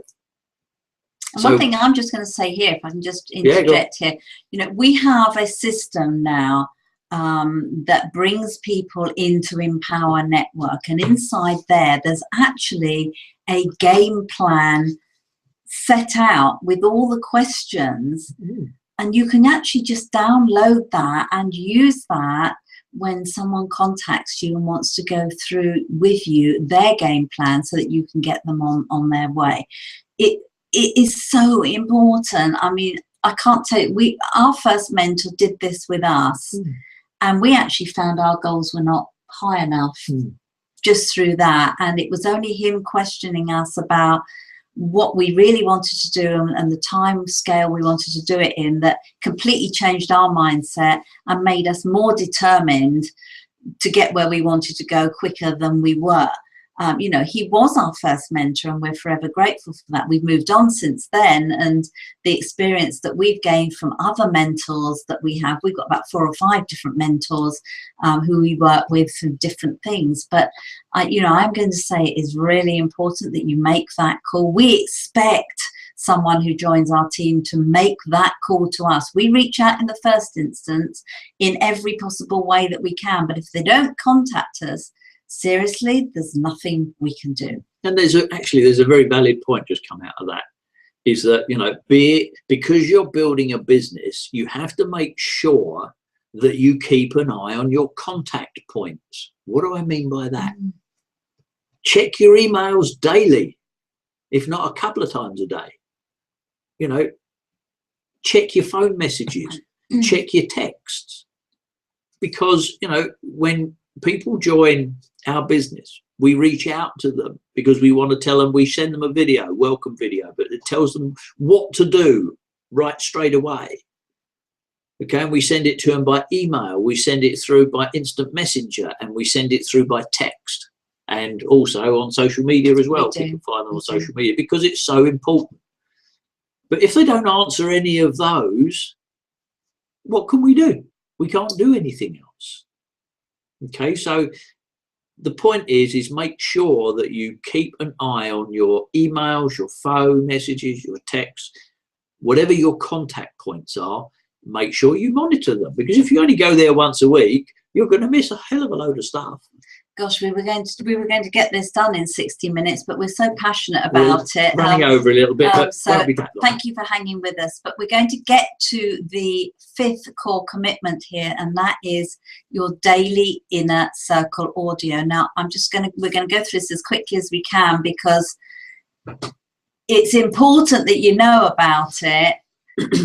And one thing I'm just going to say here, if I can just interject here, you know, we have a system now that brings people into Empower Network, and inside there's actually a game plan set out with all the questions, and you can actually just download that and use that when someone contacts you and wants to go through with you their game plan so that you can get them on their way. It is so important. I mean, I can't tell you, our first mentor did this with us, and we actually found our goals were not high enough just through that. And it was only him questioning us about what we really wanted to do and the time scale we wanted to do it in that completely changed our mindset and made us more determined to get where we wanted to go quicker than we were. You know, he was our first mentor, and we're forever grateful for that. We've moved on since then, and the experience that we've gained from other mentors that we have, we've got about 4 or 5 different mentors who we work with for different things. But, you know, I'm going to say it is really important that you make that call. We expect someone who joins our team to make that call to us. We reach out in the first instance in every possible way that we can, but if they don't contact us, seriously, there's nothing we can do. And there's a very valid point just come out of that, is that, you know, because you're building a business, you have to make sure that you keep an eye on your contact points. What do I mean by that? Check your emails daily, if not a couple of times a day. You know, check your phone messages, check your texts. because, you know, when people join our business, we reach out to them because we want to tell them, we send them a video, welcome video, but it tells them what to do right straight away. Okay, and we send it to them by email, we send it through by instant messenger, and we send it through by text, and also on social media as well. You can find them on social media because it's so important. But if they don't answer any of those, what can we do? We can't do anything else. Okay, so the point is make sure that you keep an eye on your emails, your phone messages, your texts, whatever your contact points are. Make sure you monitor them, because if you only go there once a week, you're going to miss a hell of a load of stuff. Gosh, we were going to get this done in 60 minutes, but we're so passionate about it. Running over a little bit, but so won't be that long. Thank you for hanging with us. But we're going to get to the 5th core commitment here, and that is your daily inner circle audio. Now, we're going to go through this as quickly as we can, because it's important that you know about it.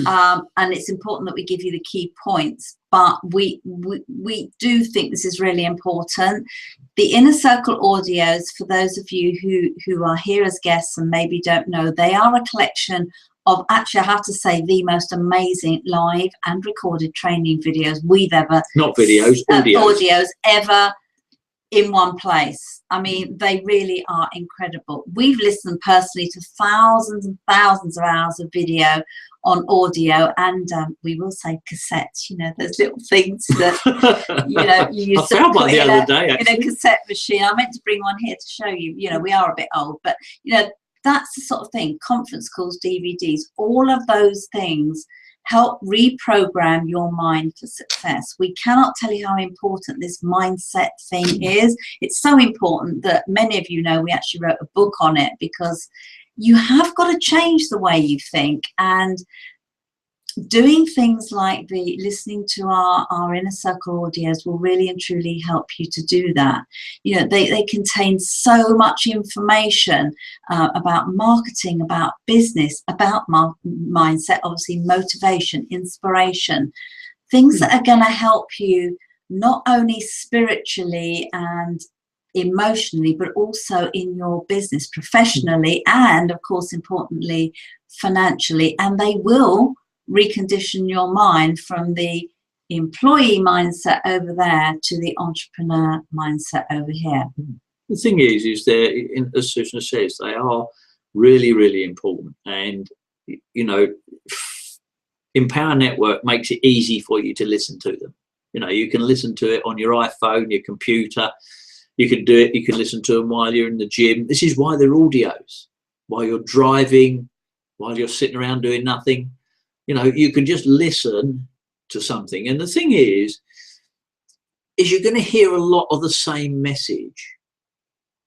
And it's important that we give you the key points, but we do think this is really important. The inner circle audios, for those of you who are here as guests and maybe don't know, they are a collection of, actually I have to say, the most amazing live and recorded training videos we've ever, not videos, audios ever in one place. I mean, they really are incredible. We've listened personally to thousands and thousands of hours of video on audio, and we will say cassettes, you know, those little things that, you know, you used to put in a cassette machine. I meant to bring one here to show you, you know, we are a bit old, but, you know, that's the sort of thing. Conference calls, DVDs, all of those things help reprogram your mind for success. We cannot tell you how important this mindset thing is. It's so important that many of you know we actually wrote a book on it, because you have got to change the way you think, and doing things like the listening to our inner circle audios will really and truly help you to do that. You know, they contain so much information about marketing, about business, about mindset, obviously motivation, inspiration, things that are going to help you not only spiritually and emotionally, but also in your business, professionally, and of course, importantly, financially. And they will recondition your mind from the employee mindset over there to the entrepreneur mindset over here. The thing is as Susan says, they are really, really important. And, you know, Empower Network makes it easy for you to listen to them. You know, you can listen to it on your iPhone, your computer. You can do it. You can listen to them while you're in the gym. This is why they're audios. While you're driving, while you're sitting around doing nothing, you know, you can just listen to something. And the thing is you're going to hear a lot of the same message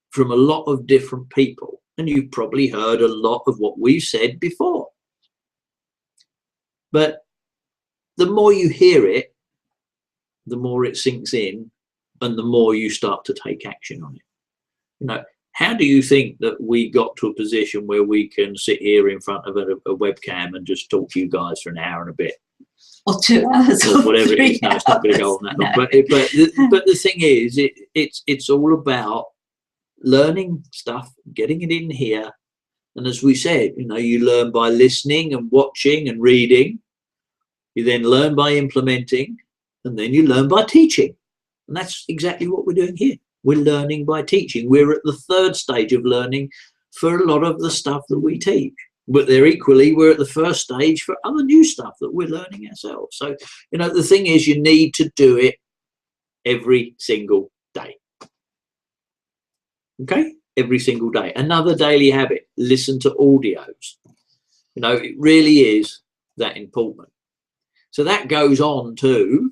from a lot of different people. And you've probably heard a lot of what we've said before. But the more you hear it, the more it sinks in, and the more you start to take action on it. You know, how do you think that we got to a position where we can sit here in front of a webcam and just talk to you guys for an hour and a bit? Or 2 hours. Or whatever it is. No, it's not going to go on that long. But the thing is, it's all about learning stuff, getting it in here. And as we said, you know, you learn by listening and watching and reading. You then learn by implementing, and then you learn by teaching. And that's exactly what we're doing here. We're learning by teaching. We're at the 3rd stage of learning for a lot of the stuff that we teach. But we're at the 1st stage for other new stuff that we're learning ourselves. So, you know, the thing is, you need to do it every single day. Okay? Every single day. Another daily habit, listen to audios. You know, it really is that important. So that goes on to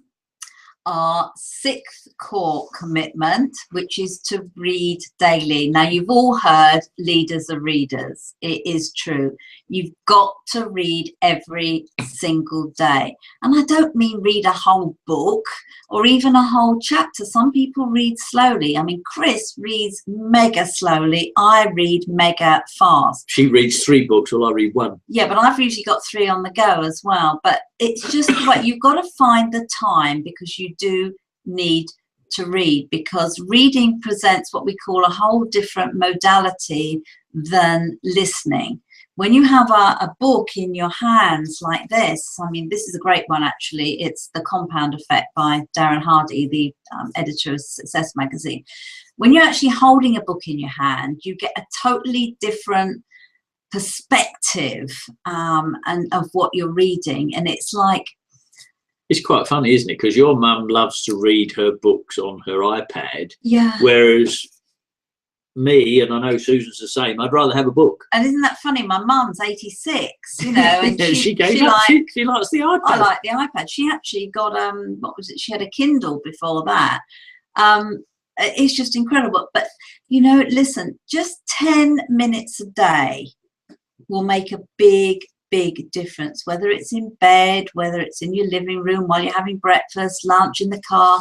our 6th core commitment, which is to read daily. Now, you've all heard leaders are readers. It is true. You've got to read every single day. And I don't mean read a whole book or even a whole chapter. Some people read slowly. I mean, Chris reads mega slowly. I read mega fast. She reads 3 books, while I read 1. Yeah, but I've usually got 3 on the go as well. But it's just what you've got to find the time, because you do need to read, because reading presents what we call a whole different modality than listening. When you have a book in your hands like this, I mean, this is a great one actually. It's The Compound Effect by Darren Hardy, the editor of Success Magazine. When you're actually holding a book in your hand, you get a totally different perspective and of what you're reading. And it's like, it's quite funny, isn't it? Because your mum loves to read her books on her iPad, yeah. Whereas me, and I know Susan's the same, I'd rather have a book. And isn't that funny? My mum's 86, you know, and she likes the iPad. I like the iPad. She actually got what was it? She had a Kindle before that. It's just incredible. But you know, listen, just 10 minutes a day will make a big difference, whether it's in bed, whether it's in your living room, while you're having breakfast, lunch, in the car,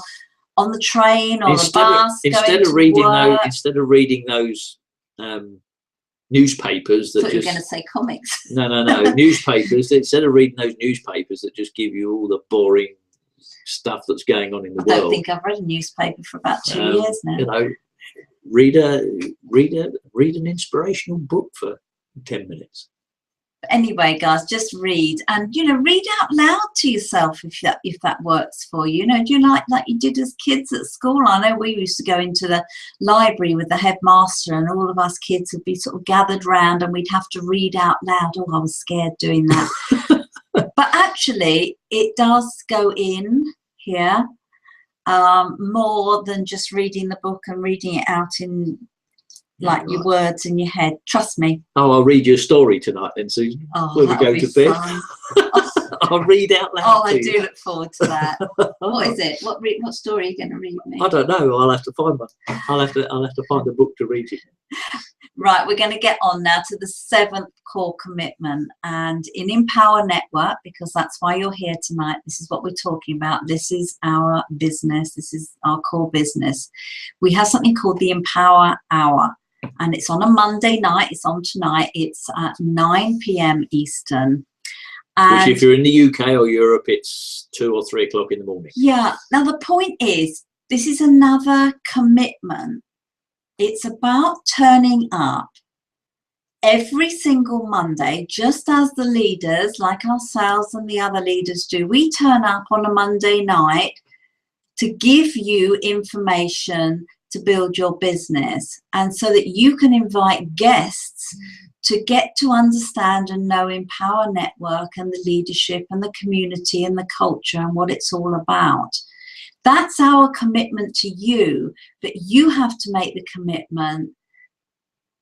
on the train or the bus. Instead of reading those newspapers that I thought you were going to say comics. No, newspapers. Instead of reading those newspapers that just give you all the boring stuff that's going on in the world. I don't think I've read a newspaper for about 2 years now. You know, read an inspirational book for 10 minutes. Anyway, guys, just read, and you know, read out loud to yourself if that works for you. You know, do you like you did as kids at school? I know we used to go into the library with the headmaster, and all of us kids would be sort of gathered round, and we'd have to read out loud. Oh, I was scared doing that. But actually, it does go in here more than just reading the book and reading it out in your words in your head. Trust me. Oh, I'll read you a story tonight then, Susan. When we go to bed. I'll read out loud. Oh, I do look forward to that. What is it? What story are you going to read me? I don't know. I'll have to find one. I'll have to find a book to read you. Right, we're going to get on now to the 7th core commitment. And in Empower Network, because that's why you're here tonight, this is what we're talking about. This is our business. This is our core business. We have something called the Empower Hour. And it's on a Monday night. It's on tonight. It's at 9 p.m. Eastern. Which, if you're in the UK or Europe, it's 2 or 3 o'clock in the morning. Yeah. Now, the point is, this is another commitment. It's about turning up every single Monday, just as the leaders like ourselves and the other leaders do. We turn up on a Monday night to give you information to build your business, and so that you can invite guests to get to understand and know Empower Network and the leadership and the community and the culture and what it's all about. That's our commitment to you, but you have to make the commitment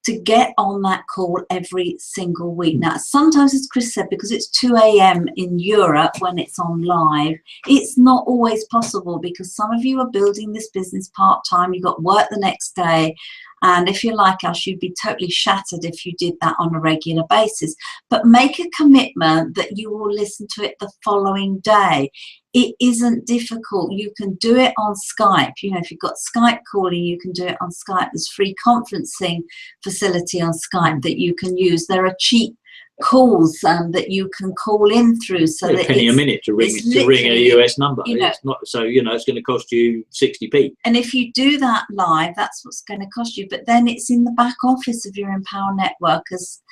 to get on that call every single week. Now, sometimes, as Chris said, because it's 2 a.m. in Europe when it's on live, it's not always possible, because some of you are building this business part-time, you've got work the next day, and if you're like us, you'd be totally shattered if you did that on a regular basis. But make a commitment that you will listen to it the following day. It isn't difficult. You can do it on Skype. You know, if you've got Skype calling, you can do it on Skype. There's free conferencing facility on Skype that you can use. There are cheap calls that you can call in through, so that a penny a minute to ring a US number. You know, it's not, so you know, it's going to cost you 60p. And if you do that live, that's what's going to cost you. But then it's in the back office of your Empower Network. As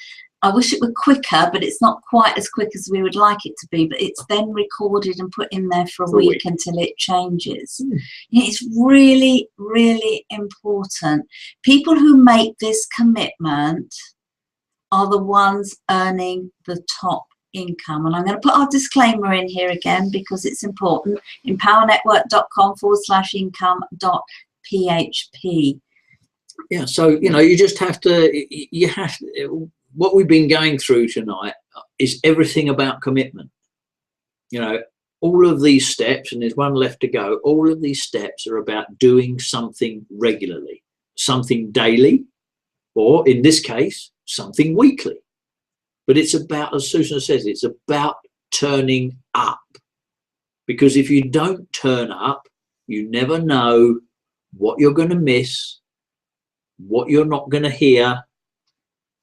I wish it were quicker, but it's not quite as quick as we would like it to be. But it's then recorded and put in there for a week until it changes. It's really, really important. People who make this commitment are the ones earning the top income. And I'm going to put our disclaimer in here again because it's important. empowernetwork.com/income.php. Yeah, so, you know, you just have to, what we've been going through tonight is everything about commitment. You know, all of these steps, and there's one left to go, all of these steps are about doing something regularly, something daily, or in this case, something weekly. But it's about, as Susan says, it's about turning up. Because if you don't turn up, you never know what you're going to miss, what you're not going to hear.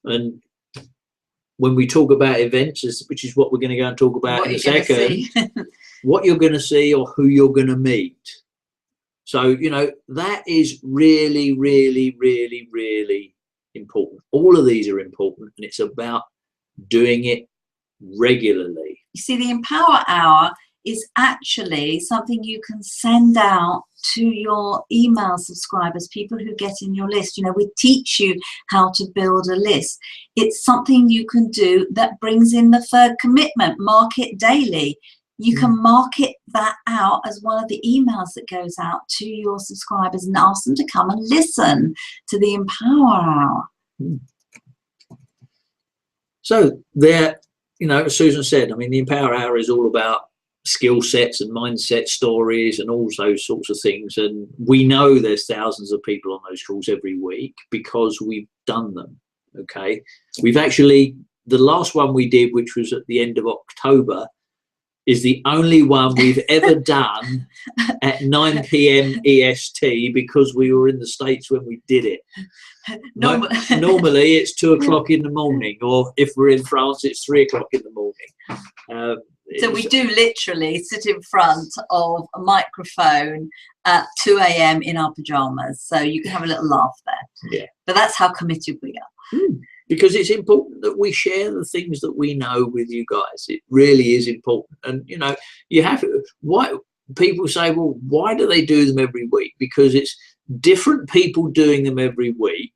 And when we talk about events, which is what we're going to go and talk about in a second, what you're going to see or who you're going to meet. So, you know, that is really, really, really, really important. All of these are important, and it's about doing it regularly. You see, the Empower Hour is actually something you can send out to your email subscribers, people who get in your list. You know, we teach you how to build a list. It's something you can do that brings in the third commitment, market daily. You can market that out as one of the emails that goes out to your subscribers and ask them to come and listen to the Empower Hour. So there, you know, as Susan said, I mean, the Empower Hour is all about skill sets and mindset stories and all those sorts of things. And we know there's thousands of people on those calls every week because we've done them. Okay. We've actually, the last one we did, which was at the end of October, is the only one we've ever done at 9 p.m. EST because we were in the States when we did it. Normally it's 2 o'clock in the morning, or if we're in France, it's 3 o'clock in the morning. So we do literally sit in front of a microphone at 2 a.m. in our pajamas. So you can have a little laugh there. Yeah. But that's how committed we are. Because it's important that we share the things that we know with you guys. It really is important. And, you know, you have to, why people say, well, why do they do them every week? Because it's different people doing them every week.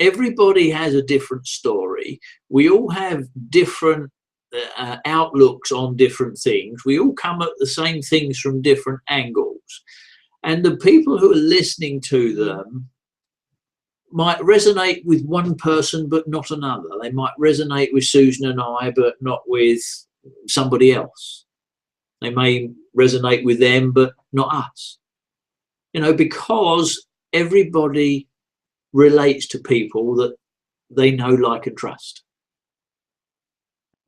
Everybody has a different story. We all have different outlooks on different things. We all come at the same things from different angles. And the people who are listening to them might resonate with one person but not another. They might resonate with Susan and I but not with somebody else. They may resonate with them but not us. You know, because everybody relates to people that they know, like and trust.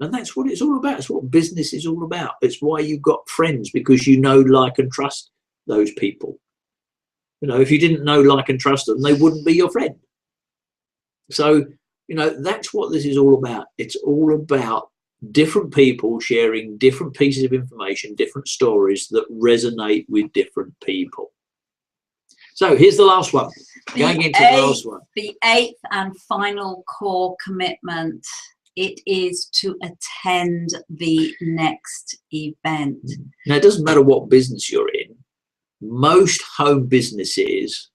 And that's what it's all about. It's what business is all about. It's why you've got friends, because you know, like and trust those people. You know, if you didn't know, like and trust them, they wouldn't be your friend. So, you know, that's what this is all about. It's all about different people sharing different pieces of information, different stories that resonate with different people. So here's the last one. Going into the last one. The 8th and final core commitment. It is to attend the next event. Now, it doesn't matter what business you're in. Most home businesses,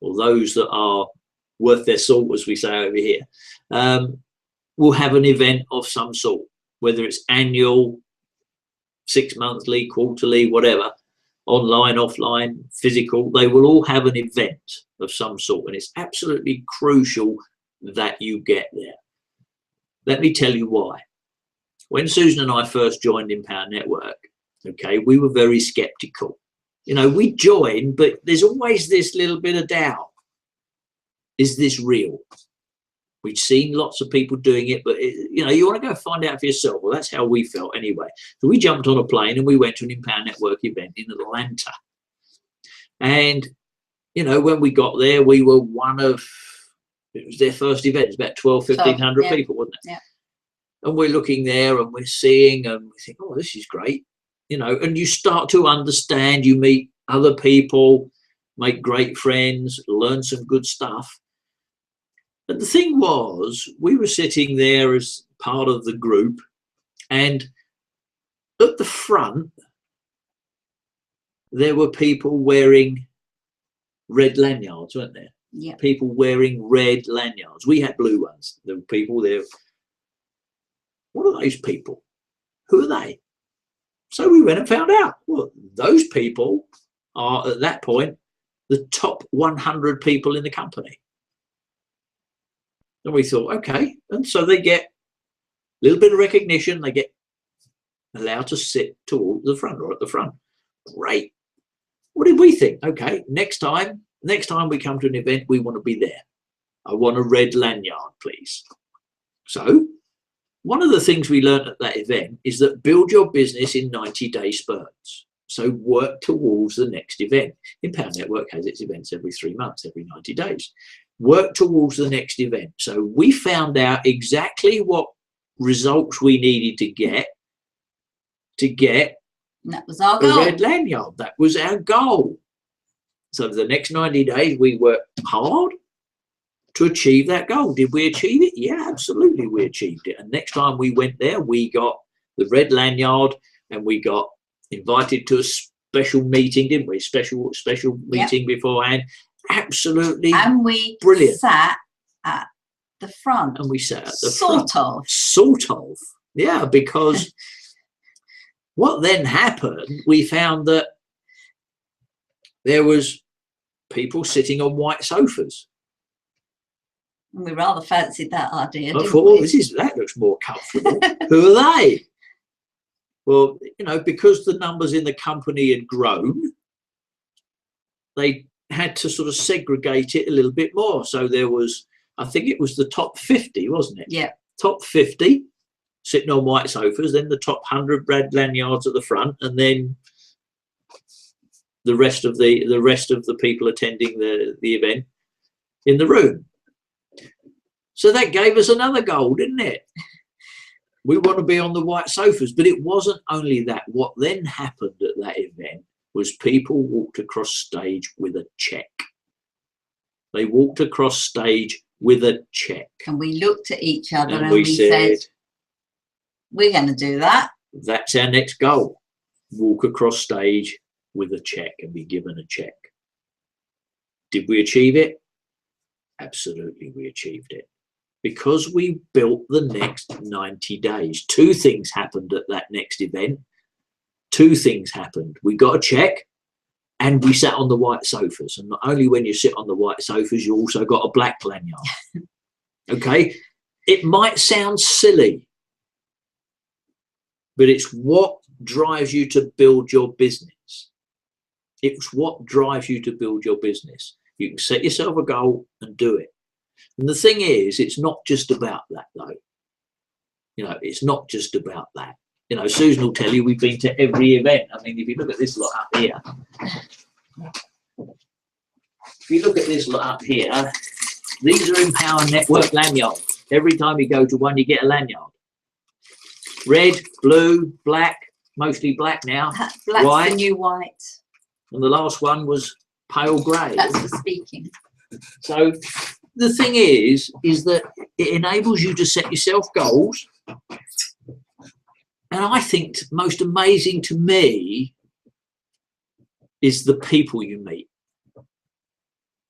or those that are worth their salt, as we say over here, will have an event of some sort, whether it's annual, 6 monthly, quarterly, whatever, online, offline, physical. They will all have an event of some sort, and it's absolutely crucial that you get there. Let me tell you why. When Susan and I first joined Empower Network, okay, we were very skeptical. You know, we joined, but there's always this little bit of doubt. Is this real? We've seen lots of people doing it, but, you know, you want to go find out for yourself. Well, that's how we felt anyway. So we jumped on a plane and we went to an Empower Network event in Atlanta. And, you know, when we got there, we were one of, it was their first event. It's about 1,200 people, wasn't it? Yeah. And we're looking there and we're seeing and we think, oh, this is great. You know, and you start to understand, you meet other people, make great friends, learn some good stuff. But the thing was, we were sitting there as part of the group, and at the front, there were people wearing red lanyards, weren't there? Yeah. People wearing red lanyards. We had blue ones. There were people there. What are those people? Who are they? So we went and found out. Well, those people are, at that point, the top 100 people in the company. And we thought, okay. And so they get a little bit of recognition. They get allowed to sit toward the front or at the front. Great. What did we think? Okay, next time we come to an event, we want to be there. I want a red lanyard, please. So one of the things we learned at that event is that build your business in 90-day spurts. So work towards the next event. Empower Network has its events every 3 months, every 90 days. Work towards the next event. So we found out exactly what results we needed to get that was our goal. A red lanyard. That was our goal. So the next 90 days, we worked hard to achieve that goal. Did we achieve it? Yeah, absolutely, we achieved it. And next time we went there, we got the red lanyard, and we got invited to a special meeting, didn't we? Special meeting beforehand. Absolutely, and we brilliant. Sat at the front. And we sat at the front. Sort of. Yeah, because what then happened, we found that there was people sitting on white sofas. And we rather fancied that idea. I thought, that looks more comfortable. Who are they? Well, you know, because the numbers in the company had grown, they had to sort of segregate it a little bit more. So there was, I think it was the top 50, wasn't it? Yeah. Top 50 sitting on white sofas, then the top 100 red lanyards at the front, and then the rest of the people attending the event in the room. So that gave us another goal, didn't it? We want to be on the white sofas. But it wasn't only that. What then happened at that event was people walked across stage with a check. They walked across stage with a check. And we looked at each other and we said, we're going to do that. That's our next goal. Walk across stage with a check and be given a check. Did we achieve it? Absolutely, we achieved it. Because we built the next 90 days. Two things happened at that next event. Two things happened. We got a check and we sat on the white sofas. And not only when you sit on the white sofas, you also got a black lanyard. Okay? It might sound silly, but it's what drives you to build your business. It's what drives you to build your business. You can set yourself a goal and do it. And the thing is, it's not just about that, though. You know, it's not just about that. You know, Susan will tell you we've been to every event. I mean, if you look at this lot up here, these are Empower Network lanyards. Every time you go to one, you get a lanyard. Red, blue, black, mostly black now. Black's white. The new white. And the last one was pale grey. That's for speaking. So the thing is that it enables you to set yourself goals. And I think most amazing to me is the people you meet.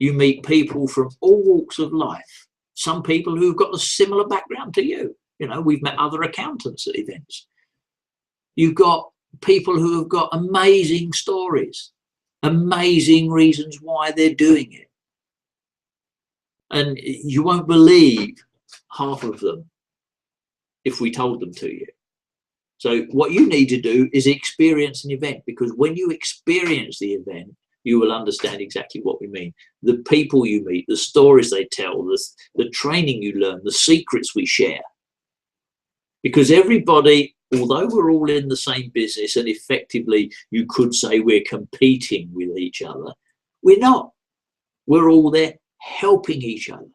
You meet people from all walks of life. Some people who've got a similar background to you. You know, we've met other accountants at events. You've got people who have got amazing stories, amazing reasons why they're doing it. And you won't believe half of them if we told them to you. So what you need to do is experience an event, because when you experience the event, you will understand exactly what we mean. The people you meet, the stories they tell, the training you learn, the secrets we share. Because everybody, although we're all in the same business and effectively you could say we're competing with each other, we're not. We're all there helping each other.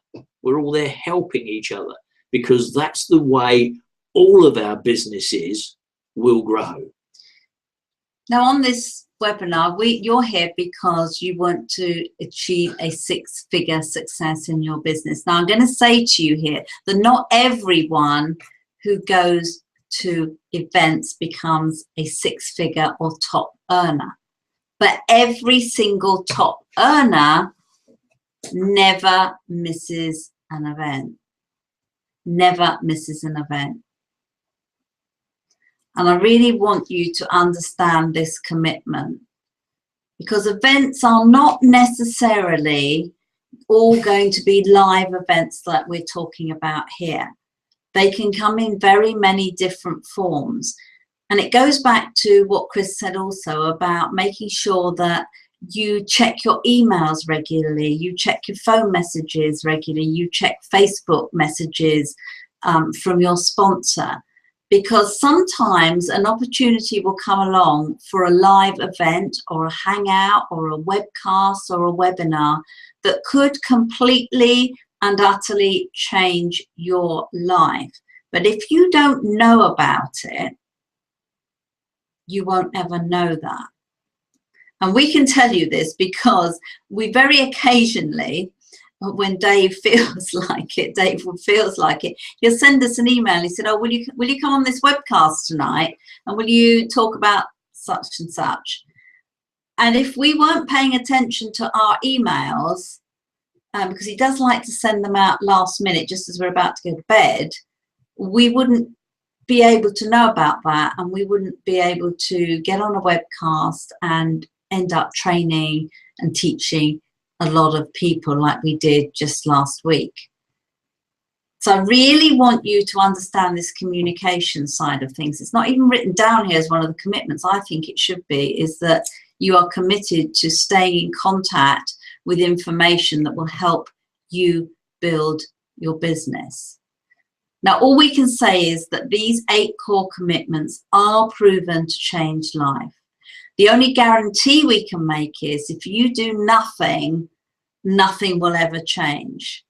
We're all there helping each other, because that's the way all of our businesses will grow. Now on this webinar, you're here because you want to achieve a six-figure success in your business. Now I'm going to say to you here that not everyone who goes to events becomes a six-figure or top earner, but every single top earner never misses an event. Never misses an event. And I really want you to understand this commitment, because events are not necessarily all going to be live events like we're talking about here. They can come in very many different forms. And it goes back to what Chris said also about making sure that you check your emails regularly, you check your phone messages regularly, you check Facebook messages from your sponsor, because sometimes an opportunity will come along for a live event or a hangout or a webcast or a webinar that could completely and utterly change your life. But if you don't know about it, you won't ever know that. And we can tell you this because we very occasionally, when Dave feels like it, he'll send us an email. He said, oh, will you come on this webcast tonight? And will you talk about such and such? And if we weren't paying attention to our emails, because he does like to send them out last minute, just as we're about to go to bed, we wouldn't be able to know about that, and we wouldn't be able to get on a webcast and end up training and teaching a lot of people like we did just last week. So I really want you to understand this communication side of things. It's not even written down here as one of the commitments. I think it should be, is that you are committed to staying in contact with information that will help you build your business. Now, all we can say is that these 8 core commitments are proven to change life. The only guarantee we can make is if you do nothing, nothing will ever change.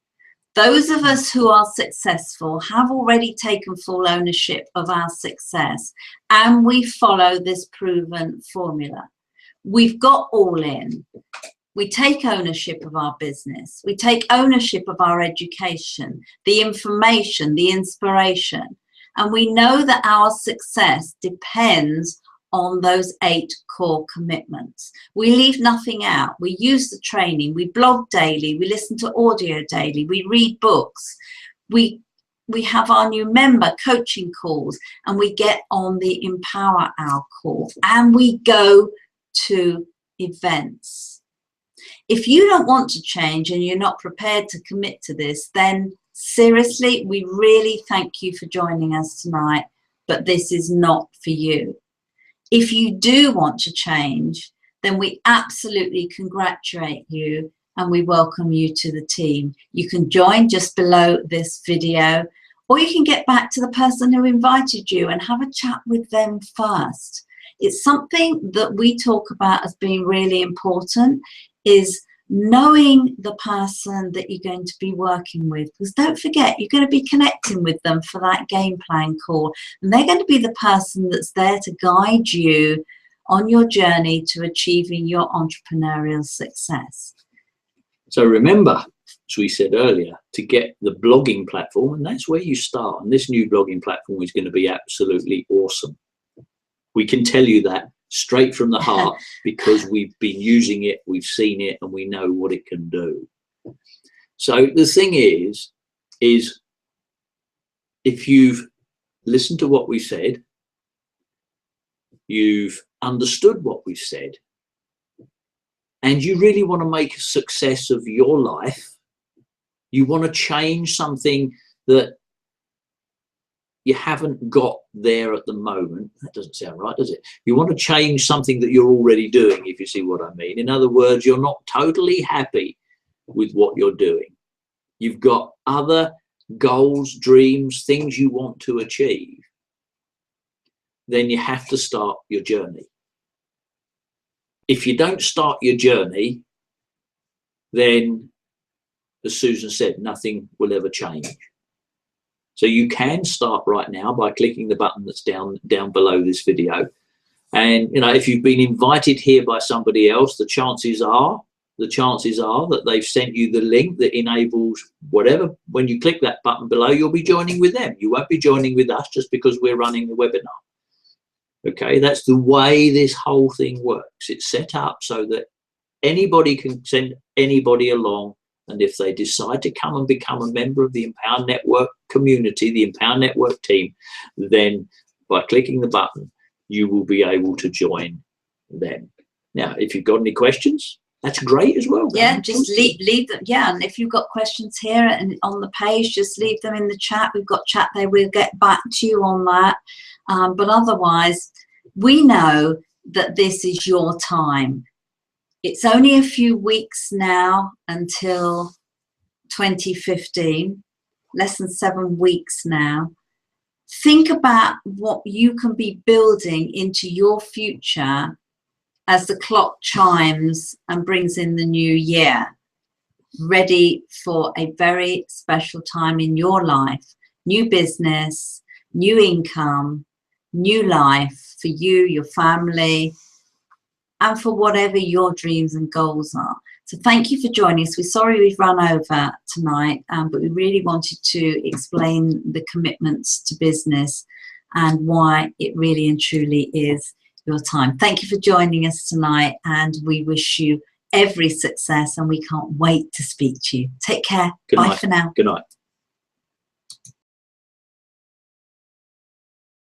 Those of us who are successful have already taken full ownership of our success, and we follow this proven formula. We've got all in. We take ownership of our business. We take ownership of our education, the information, the inspiration. And we know that our success depends on those 8 core commitments. We leave nothing out. We use the training. We blog daily. We listen to audio daily. We read books. We have our new member coaching calls, and we get on the Empower Hour call, and we go to events. If you don't want to change and you're not prepared to commit to this, then seriously, we really thank you for joining us tonight, but this is not for you. If you do want to change, then we absolutely congratulate you and we welcome you to the team. You can join just below this video, or you can get back to the person who invited you and have a chat with them first. It's something that we talk about as being really important, is knowing the person that you're going to be working with. Because don't forget, you're going to be connecting with them for that game plan call, and they're going to be the person that's there to guide you on your journey to achieving your entrepreneurial success. So remember, as we said earlier, to get the blogging platform, and that's where you start. And this new blogging platform is going to be absolutely awesome. We can tell you that straight from the heart because we've been using it, we've seen it, and we know what it can do. So the thing is if you've listened to what we said, you've understood what we've said, and you really want to make a success of your life, you want to change something that you haven't got there at the moment. That doesn't sound right, does it? You want to change something that you're already doing, if you see what I mean. In other words, you're not totally happy with what you're doing. You've got other goals, dreams, things you want to achieve. Then you have to start your journey. If you don't start your journey, then, as Susan said, nothing will ever change. So you can start right now by clicking the button that's down below this video. And, you know, if you've been invited here by somebody else, the chances are that they've sent you the link that enables whatever. When you click that button below, you'll be joining with them. You won't be joining with us just because we're running the webinar. Okay, that's the way this whole thing works. It's set up so that anybody can send anybody along. And if they decide to come and become a member of the Empower Network community, the Empower Network team, then by clicking the button, you will be able to join them. Now, if you've got any questions, that's great as well. Yeah, just leave them. Yeah, and if you've got questions here and on the page, just leave them in the chat. We've got chat there. We'll get back to you on that. But otherwise, we know that this is your time. It's only a few weeks now until 2015, less than 7 weeks now. Think about what you can be building into your future as the clock chimes and brings in the new year, ready for a very special time in your life. New business, new income, new life for you, your family, and for whatever your dreams and goals are. So thank you for joining us. We're sorry we've run over tonight, but we really wanted to explain the commitments to business and why it really and truly is your time. Thank you for joining us tonight, and we wish you every success, and we can't wait to speak to you. Take care. Bye for now. Good night.